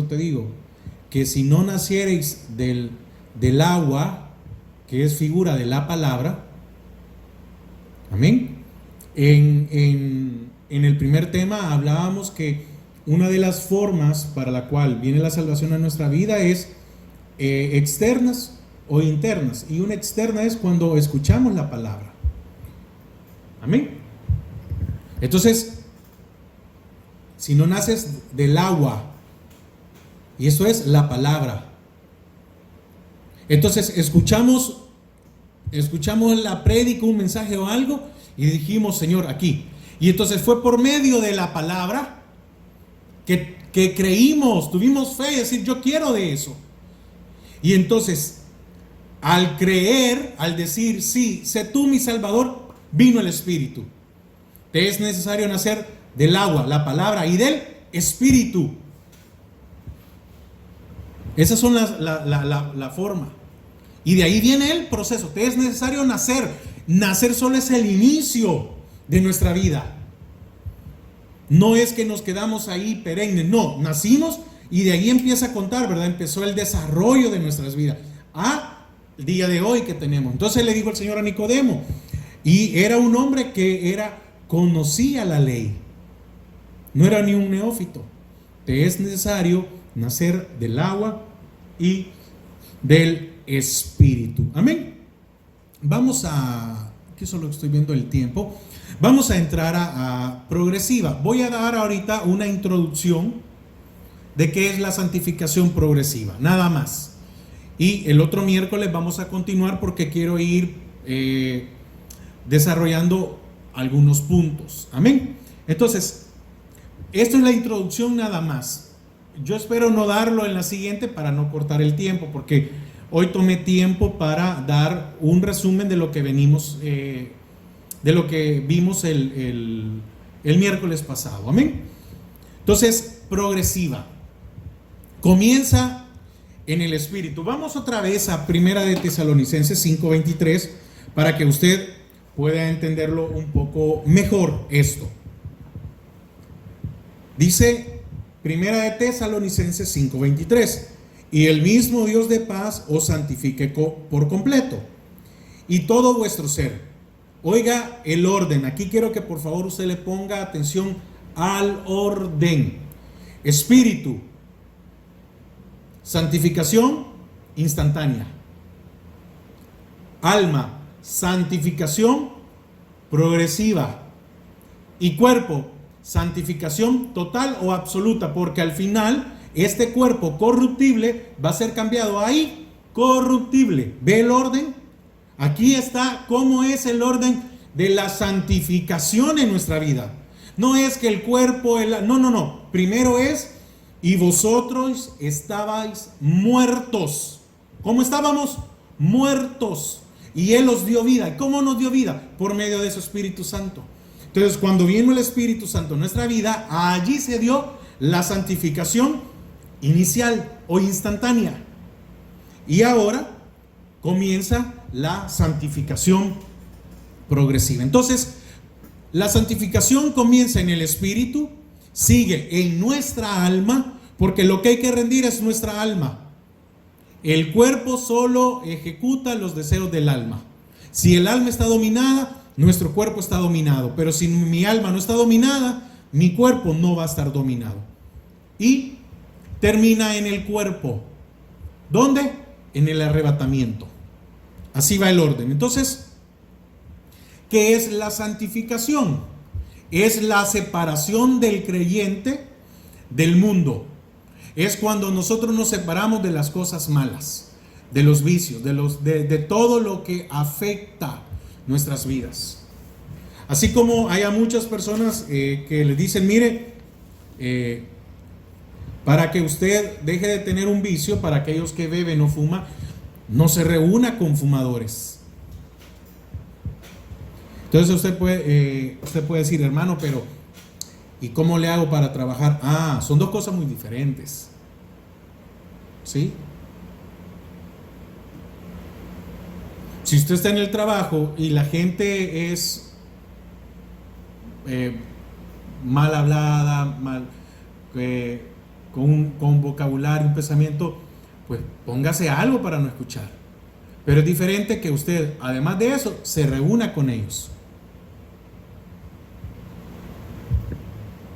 te digo, que si no naciereis del agua, que es figura de la palabra, amén. En el primer tema hablábamos que una de las formas para la cual viene la salvación a nuestra vida es externas o internas, y una externa es cuando escuchamos la palabra. Amén. Entonces, si no naces del agua, y eso es la palabra, entonces escuchamos la prédica, un mensaje o algo, y dijimos: Señor, aquí. Y entonces fue por medio de la palabra que creímos, tuvimos fe, es decir, yo quiero de eso. Y entonces, al creer, al decir, sí, sé tú mi Salvador, vino el Espíritu. Te es necesario nacer del agua, la palabra, y del Espíritu. Esas son la forma. Y de ahí viene el proceso. Te es necesario nacer. Nacer solo es el inicio de nuestra vida. No es que nos quedamos ahí perennes. No, nacimos y de ahí empieza a contar, ¿verdad? Empezó el desarrollo de nuestras vidas. El día de hoy que tenemos. Entonces le dijo el Señor a Nicodemo. Y era un hombre que conocía la ley. No era ni un neófito. Te es necesario nacer del agua y del Espíritu. Amén. aquí solo estoy viendo el tiempo. Vamos a entrar a progresiva. Voy a dar ahorita una introducción de qué es la santificación progresiva, nada más. Y el otro miércoles vamos a continuar porque quiero ir desarrollando algunos puntos. Amén. Entonces, esto es la introducción nada más. Yo espero no darlo en la siguiente para no cortar el tiempo, porque hoy tomé tiempo para dar un resumen de lo que venimos, de lo que vimos el miércoles pasado. Amén. Entonces, progresiva. Comienza en el Espíritu. Vamos otra vez a Primera de Tesalonicenses 5:23 para que usted pueda entenderlo un poco mejor esto. Dice Primera de Tesalonicenses 5:23: y el mismo Dios de paz os santifique por completo, y todo vuestro ser. Oiga el orden. Aquí quiero que por favor usted le ponga atención al orden. Espíritu, santificación instantánea. Alma, santificación progresiva. Y cuerpo, santificación total o absoluta, porque al final este cuerpo corruptible va a ser cambiado a incorruptible. ¿Ve el orden? Aquí está cómo es el orden de la santificación en nuestra vida. No es que el cuerpo, no. Primero es: y vosotros estabais muertos. ¿Cómo estábamos? Muertos. Y Él os dio vida. ¿Y cómo nos dio vida? Por medio de su Espíritu Santo. Entonces, cuando vino el Espíritu Santo en nuestra vida, allí se dio la santificación inicial o instantánea. Y ahora comienza la santificación progresiva. Entonces, la santificación comienza en el Espíritu, sigue en nuestra alma, porque lo que hay que rendir es nuestra alma. El cuerpo solo ejecuta los deseos del alma. Si el alma está dominada, nuestro cuerpo está dominado. Pero si mi alma no está dominada, mi cuerpo no va a estar dominado. Y termina en el cuerpo. ¿Dónde? En el arrebatamiento. Así va el orden. Entonces, ¿qué es la santificación? Es la separación del creyente del mundo. Es cuando nosotros nos separamos de las cosas malas, de los vicios, de todo lo que afecta nuestras vidas. Así como hay a muchas personas que le dicen: mire, para que usted deje de tener un vicio, para aquellos que beben o fuman, no se reúna con fumadores. Entonces usted puede decir: hermano, pero ¿y cómo le hago para trabajar? Son dos cosas muy diferentes. ¿Sí? Si usted está en el trabajo y la gente es mal hablada, con vocabulario, un pensamiento, pues póngase algo para no escuchar. Pero es diferente que usted, además de eso, se reúna con ellos.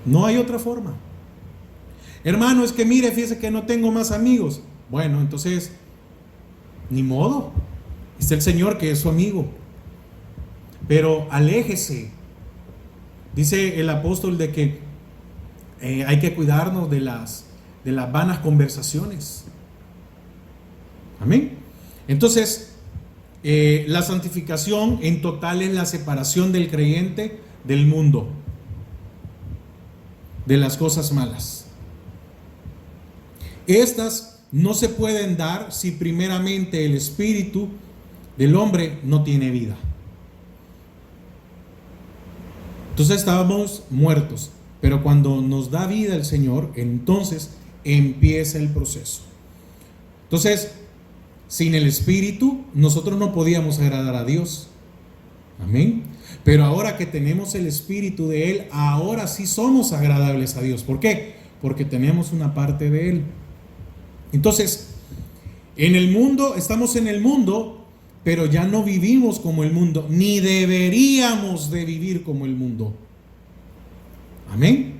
No hay otra forma. Hermano, es que mire, fíjese que no tengo más amigos. Bueno, entonces, ni modo. Está el Señor que es su amigo. Pero aléjese. Dice el apóstol de que hay que cuidarnos de las vanas conversaciones. Amén. Entonces, la santificación en total es la separación del creyente del mundo, de las cosas malas. Estas no se pueden dar si primeramente el espíritu del hombre no tiene vida. Entonces estábamos muertos, pero cuando nos da vida el Señor, entonces empieza el proceso. Entonces, sin el espíritu nosotros no podíamos agradar a Dios. Amén. Pero ahora que tenemos el espíritu de Él, ahora sí somos agradables a Dios. ¿Por qué? Porque tenemos una parte de Él. Entonces, en el mundo, estamos en el mundo, pero ya no vivimos como el mundo, ni deberíamos de vivir como el mundo. Amén.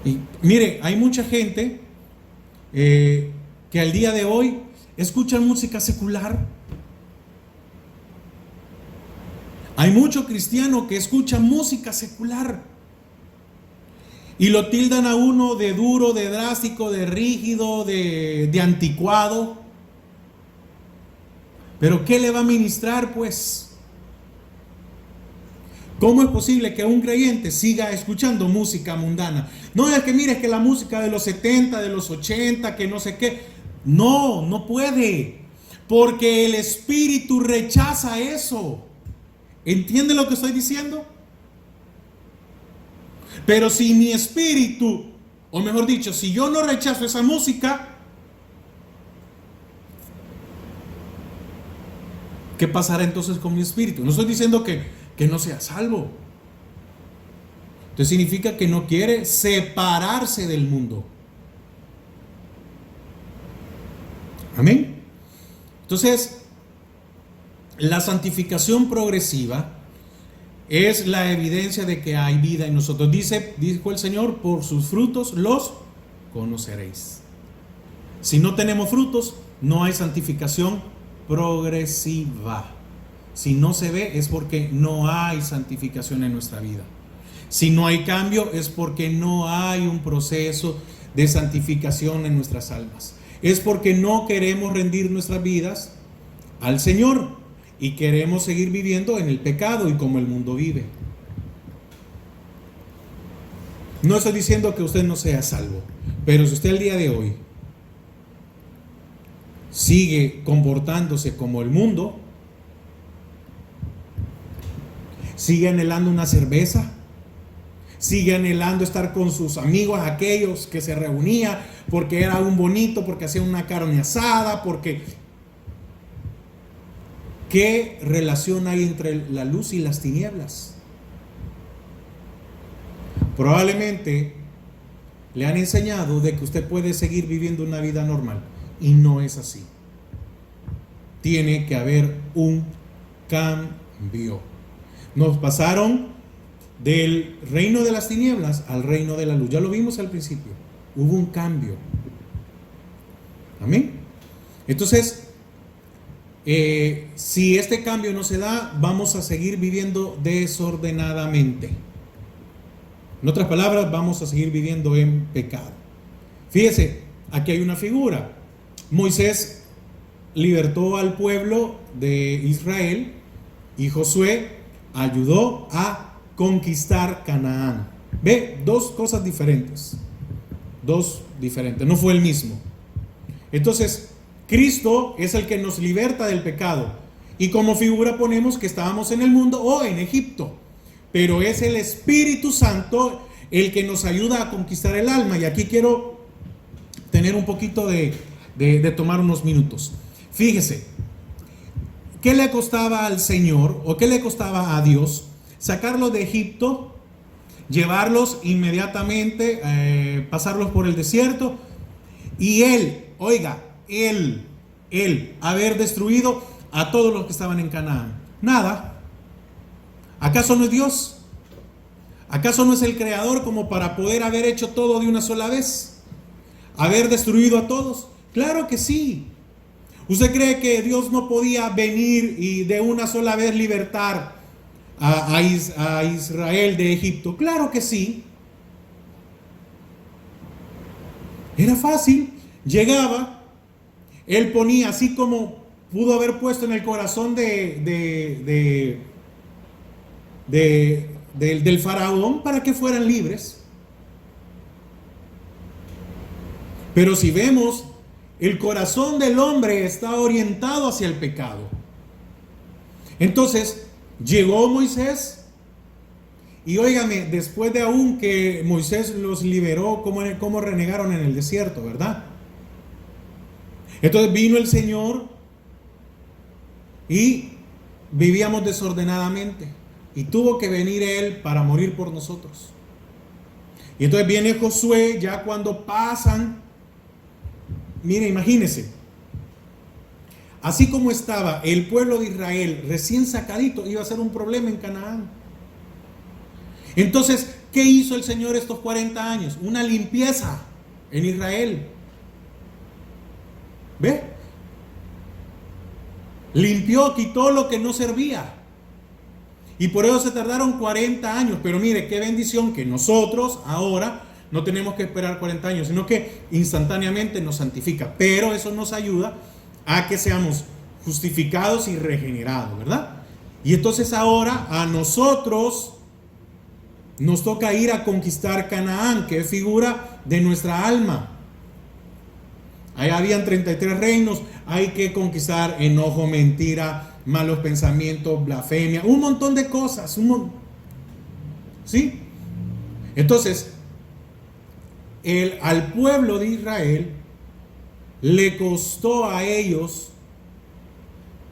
Y mire, hay mucha gente que al día de hoy escuchan música secular. Hay mucho cristiano que escucha música secular y lo tildan a uno de duro, de drástico, de rígido, de anticuado. Pero ¿qué le va a ministrar, pues? ¿Cómo es posible que un creyente siga escuchando música mundana? No es que mire, es que la música de los 70, de los 80, que no sé qué. No, no puede. Porque el espíritu rechaza eso. ¿Entiende lo que estoy diciendo? Pero si mi espíritu, o mejor dicho, si yo no rechazo esa música, ¿qué pasará entonces con mi espíritu? No estoy diciendo que no sea salvo. Entonces significa que no quiere separarse del mundo. Amén. Entonces, la santificación progresiva es la evidencia de que hay vida en nosotros. Dijo el Señor, por sus frutos los conoceréis. Si no tenemos frutos, no hay santificación progresiva. Si no se ve, es porque no hay santificación en nuestra vida. Si no hay cambio, es porque no hay un proceso de santificación en nuestras almas. Es porque no queremos rendir nuestras vidas al Señor y queremos seguir viviendo en el pecado y como el mundo vive. No estoy diciendo que usted no sea salvo, pero si usted el día de hoy sigue comportándose como el mundo, sigue anhelando una cerveza, sigue anhelando estar con sus amigos, aquellos que se reunían porque era un bonito, porque hacía una carne asada, porque... ¿Qué relación hay entre la luz y las tinieblas? Probablemente le han enseñado de que usted puede seguir viviendo una vida normal y no es así. Tiene que haber un cambio. Nos pasaron del reino de las tinieblas al reino de la luz. Ya lo vimos al principio. Hubo un cambio. Amén. Entonces, si este cambio no se da, vamos a seguir viviendo desordenadamente. En otras palabras, vamos a seguir viviendo en pecado. Fíjese, aquí hay una figura. Moisés libertó al pueblo de Israel y Josué ayudó a conquistar Canaán. Ve, dos cosas diferentes. Dos diferentes, no fue el mismo. Entonces, Cristo es el que nos liberta del pecado. Y como figura ponemos que estábamos en el mundo o en Egipto. Pero es el Espíritu Santo el que nos ayuda a conquistar el alma. Y aquí quiero tener un poquito de tomar unos minutos. Fíjese, ¿qué le costaba al Señor o qué le costaba a Dios sacarlos de Egipto, llevarlos inmediatamente, pasarlos por el desierto y Él haber destruido a todos los que estaban en Canaán? Nada. ¿Acaso no es Dios? ¿Acaso no es el creador como para poder haber hecho todo de una sola vez? ¿Haber destruido a todos? Claro que sí. ¿Usted cree que Dios no podía venir y de una sola vez libertar a Israel de Egipto? Claro que sí. Era fácil. Llegaba, Él ponía, así como pudo haber puesto en el corazón del faraón para que fueran libres. Pero si vemos, el corazón del hombre está orientado hacia el pecado. Entonces, llegó Moisés y óigame, después de aún que Moisés los liberó, cómo renegaron en el desierto, ¿verdad? Entonces vino el Señor y vivíamos desordenadamente y tuvo que venir Él para morir por nosotros. Y entonces viene Josué ya cuando pasan. Mire, imagínese, así como estaba el pueblo de Israel recién sacadito, iba a ser un problema en Canaán. Entonces, ¿qué hizo el Señor estos 40 años? Una limpieza en Israel. ¿Ve? Limpió, quitó lo que no servía. Y por eso se tardaron 40 años. Pero mire, qué bendición que nosotros ahora no tenemos que esperar 40 años, sino que instantáneamente nos santifica. Pero eso nos ayuda a que seamos justificados y regenerados, ¿verdad? Y entonces ahora a nosotros nos toca ir a conquistar Canaán, que es figura de nuestra alma. Ahí habían 33 reinos, hay que conquistar enojo, mentira, malos pensamientos, blasfemia, un montón de cosas, ¿sí? Entonces, al pueblo de Israel le costó a ellos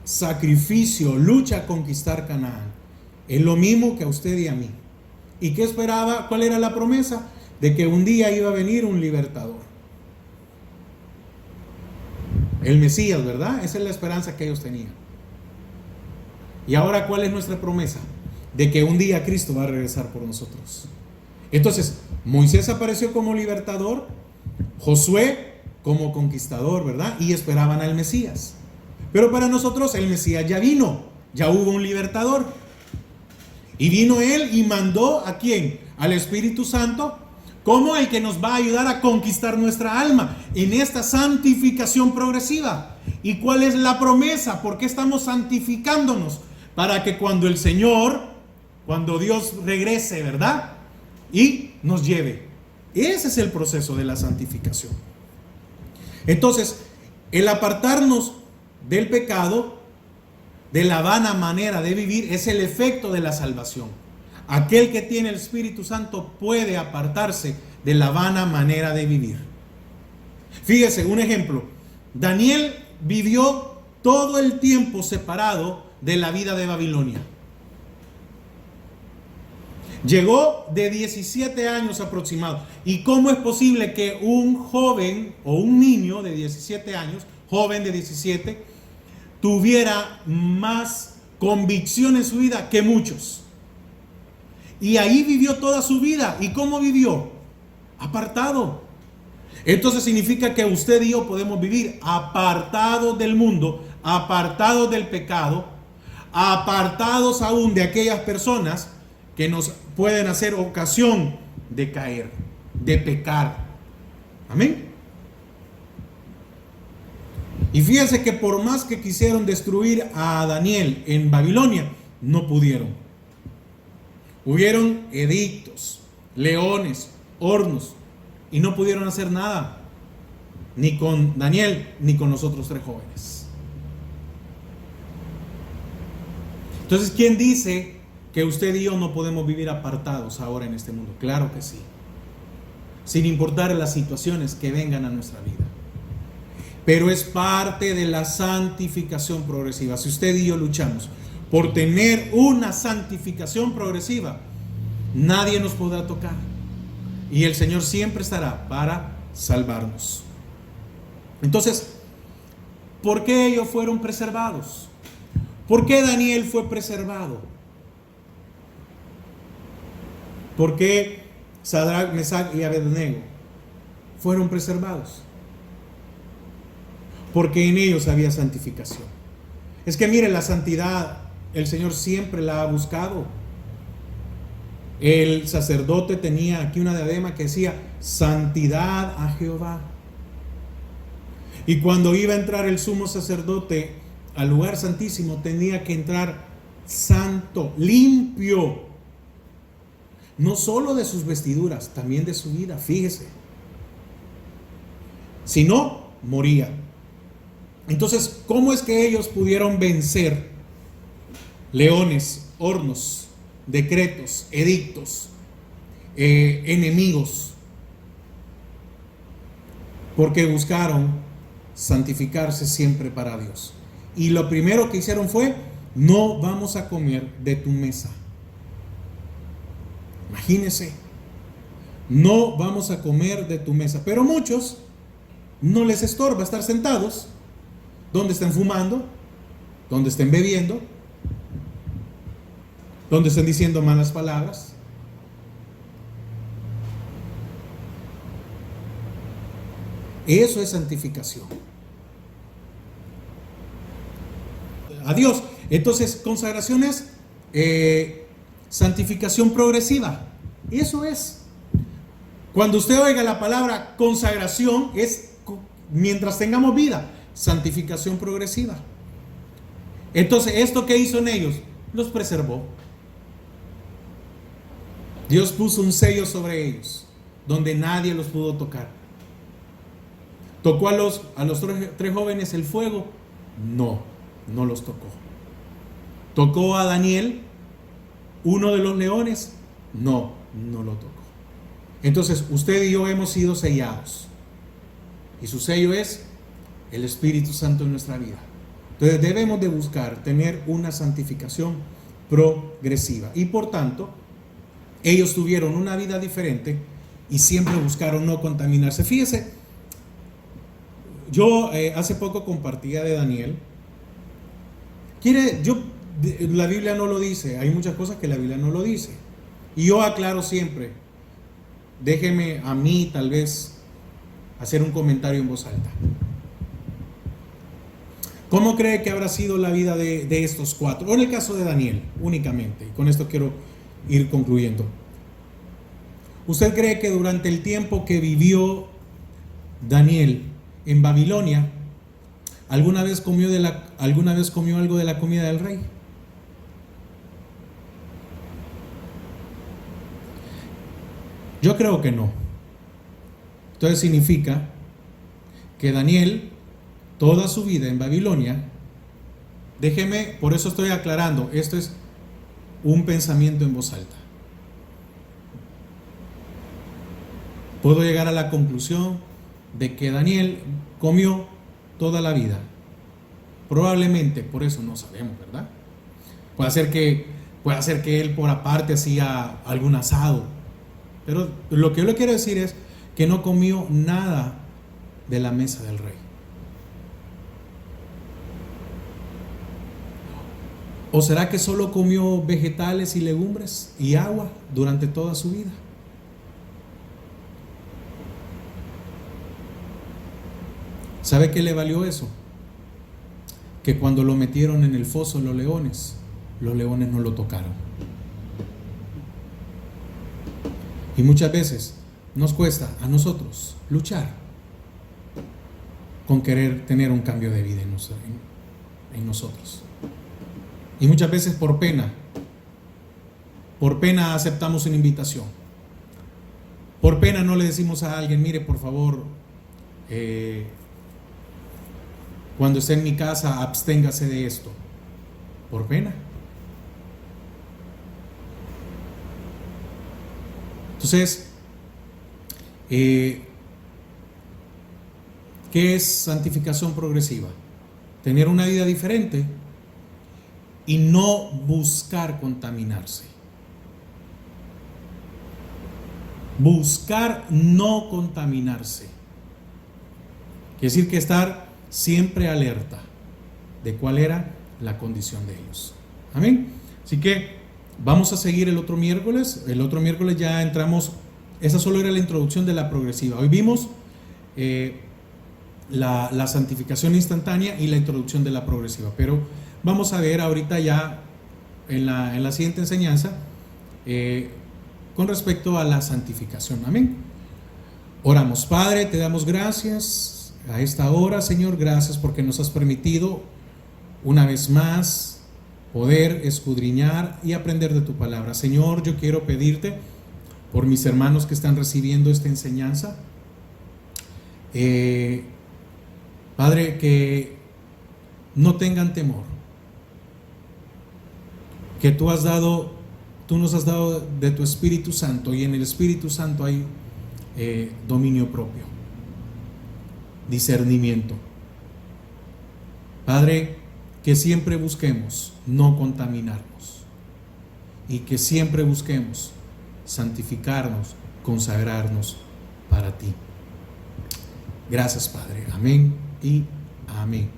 sacrificio, lucha a conquistar Canaán. Es lo mismo que a usted y a mí. ¿Y qué esperaba? ¿Cuál era la promesa? De que un día iba a venir un libertador. El Mesías, ¿verdad? Esa es la esperanza que ellos tenían. Y ahora, ¿cuál es nuestra promesa? De que un día Cristo va a regresar por nosotros. Entonces, Moisés apareció como libertador, Josué como conquistador, ¿verdad? Y esperaban al Mesías. Pero para nosotros el Mesías ya vino, ya hubo un libertador. Y vino él y mandó ¿a quién? Al Espíritu Santo, como el que nos va a ayudar a conquistar nuestra alma en esta santificación progresiva. ¿Y cuál es la promesa? ¿Por qué estamos santificándonos? Para que cuando el Señor, cuando Dios regrese, ¿verdad? Y nos lleve. Ese es el proceso de la santificación. Entonces, el apartarnos del pecado, de la vana manera de vivir, es el efecto de la salvación. Aquel que tiene el Espíritu Santo puede apartarse de la vana manera de vivir. Fíjese, un ejemplo. Daniel vivió todo el tiempo separado de la vida de Babilonia. Llegó de 17 años aproximado. ¿Y cómo es posible que un joven o un niño de 17 años, joven de 17, tuviera más convicción en su vida que muchos? Y ahí vivió toda su vida. ¿Y cómo vivió? Apartado. Entonces significa que usted y yo podemos vivir apartados del mundo, apartados del pecado, apartados aún de aquellas personas que nos pueden hacer ocasión de caer, de pecar. Amén. Y fíjense que por más que quisieron destruir a Daniel en Babilonia, no pudieron. Hubieron edictos, leones, hornos, y no pudieron hacer nada, ni con Daniel, ni con los otros 3 jóvenes. Entonces, ¿quién dice que usted y yo no podemos vivir apartados ahora en este mundo? Claro que sí, sin importar las situaciones que vengan a nuestra vida. Pero es parte de la santificación progresiva. Si usted y yo luchamos por tener una santificación progresiva, nadie nos podrá tocar. Y el Señor siempre estará para salvarnos. Entonces, ¿por qué ellos fueron preservados? ¿Por qué Daniel fue preservado? ¿Por qué Sadrach, Mesach y Abednego fueron preservados? Porque en ellos había santificación. Es que mire, la santidad el Señor siempre la ha buscado. El sacerdote tenía aquí una diadema que decía santidad a Jehová. Y cuando iba a entrar el sumo sacerdote al lugar santísimo, tenía que entrar santo, limpio. No solo de sus vestiduras, también de su vida, fíjese. Si no, moría. Entonces, ¿cómo es que ellos pudieron vencer leones, hornos, decretos, edictos, enemigos? Porque buscaron santificarse siempre para Dios. Y lo primero que hicieron fue: no vamos a comer de tu mesa. Imagínense, no vamos a comer de tu mesa. Pero muchos no les estorba estar sentados donde estén fumando, donde estén bebiendo, donde estén diciendo malas palabras. Eso es santificación. A Dios. Entonces, consagración es santificación progresiva. Eso es. Cuando usted oiga la palabra consagración, es mientras tengamos vida. Santificación progresiva. Entonces, ¿esto que hizo en ellos? Los preservó. Dios puso un sello sobre ellos, donde nadie los pudo tocar. ¿Tocó a los tres jóvenes el fuego? No, no los tocó. ¿Tocó a Daniel, uno de los leones? No, no lo tocó. Entonces, usted y yo hemos sido sellados. Y su sello es el Espíritu Santo en nuestra vida. Entonces, debemos de buscar tener una santificación progresiva. Y por tanto, ellos tuvieron una vida diferente y siempre buscaron no contaminarse. Fíjese, yo hace poco compartía de Daniel. La Biblia no lo dice, hay muchas cosas que la Biblia no lo dice. Y yo aclaro siempre, déjeme a mí tal vez hacer un comentario en voz alta. ¿Cómo cree que habrá sido la vida de estos cuatro? O en el caso de Daniel, únicamente. Y con esto quiero ir concluyendo. ¿Usted cree que durante el tiempo que vivió Daniel en Babilonia, alguna vez comió algo de la comida del rey? Yo creo que no. Entonces significa que Daniel, toda su vida en Babilonia, por eso estoy aclarando, esto es un pensamiento en voz alta. Puedo llegar a la conclusión de que Daniel comió toda la vida. Probablemente, por eso no sabemos, ¿verdad? Puede ser que él por aparte hacía algún asado. Pero lo que yo le quiero decir es que no comió nada de la mesa del rey. ¿O será que solo comió vegetales y legumbres y agua durante toda su vida? ¿Sabe qué le valió eso? Que cuando lo metieron en el foso los leones no lo tocaron. Y muchas veces nos cuesta a nosotros luchar con querer tener un cambio de vida en nosotros. Y muchas veces por pena aceptamos una invitación. Por pena no le decimos a alguien, mire, por favor, cuando esté en mi casa, absténgase de esto. Por pena. Entonces, ¿qué es santificación progresiva? Tener una vida diferente y no buscar contaminarse. Buscar no contaminarse. Quiere decir que estar siempre alerta de cuál era la condición de ellos. Amén. Así que vamos a seguir el otro miércoles. El otro miércoles ya entramos. Esa solo era la introducción de la progresiva. Hoy vimos la santificación instantánea y la introducción de la progresiva. Pero vamos a ver ahorita ya en la siguiente enseñanza con respecto a la santificación. Amén. Oramos. Padre, te damos gracias a esta hora, Señor. Gracias porque nos has permitido una vez más poder escudriñar y aprender de tu palabra. Señor, yo quiero pedirte por mis hermanos que están recibiendo esta enseñanza, Padre, que no tengan temor, que tú nos has dado de tu Espíritu Santo, y en el Espíritu Santo hay dominio propio, discernimiento. Padre, que siempre busquemos no contaminarnos y que siempre busquemos santificarnos, consagrarnos para ti. Gracias, Padre. Amén y amén.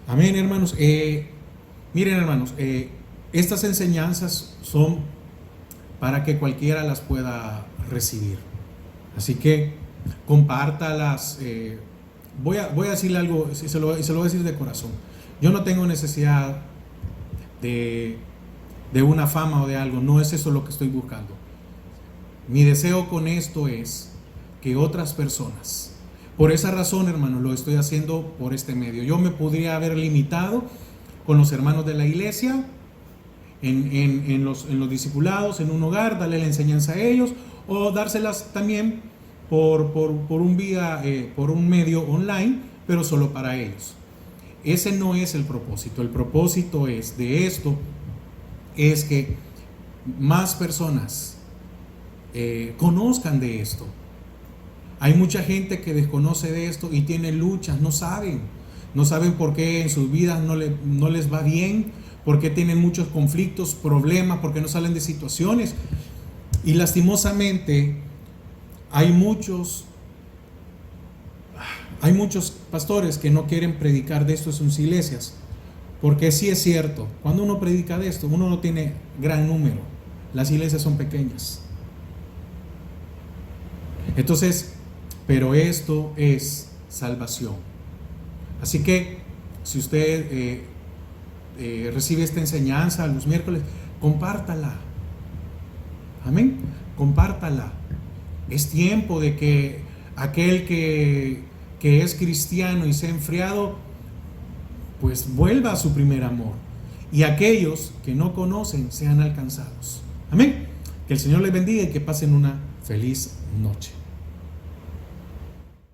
Amén, hermanos. Miren, hermanos, estas enseñanzas son para que cualquiera las pueda recibir. Así que compártalas. Voy a decirle algo, y se lo voy a decir de corazón. Yo no tengo necesidad de de una fama o de algo. No es eso lo que estoy buscando. Mi deseo con esto es que otras personas, por esa razón, hermano, lo estoy haciendo por este medio. Yo me podría haber limitado con los hermanos de la iglesia, en los discipulados, en un hogar, darle la enseñanza a ellos, o dárselas también por un medio online, pero solo para ellos. Ese no es el propósito. El propósito de esto es que más personas conozcan de esto. Hay mucha gente que desconoce de esto y tiene luchas, no saben por qué en sus vidas no les va bien, por qué tienen muchos conflictos, problemas, por qué no salen de situaciones. Y lastimosamente hay muchos pastores que no quieren predicar de esto en sus iglesias, porque sí es cierto, cuando uno predica de esto, uno no tiene gran número, las iglesias son pequeñas. Entonces, pero esto es salvación. Así que si usted recibe esta enseñanza los miércoles, compártala. Amén. Compártala. Es tiempo de que aquel que es cristiano y se ha enfriado, pues vuelva a su primer amor. Y aquellos que no conocen sean alcanzados. Amén. Que el Señor les bendiga y que pasen una feliz noche.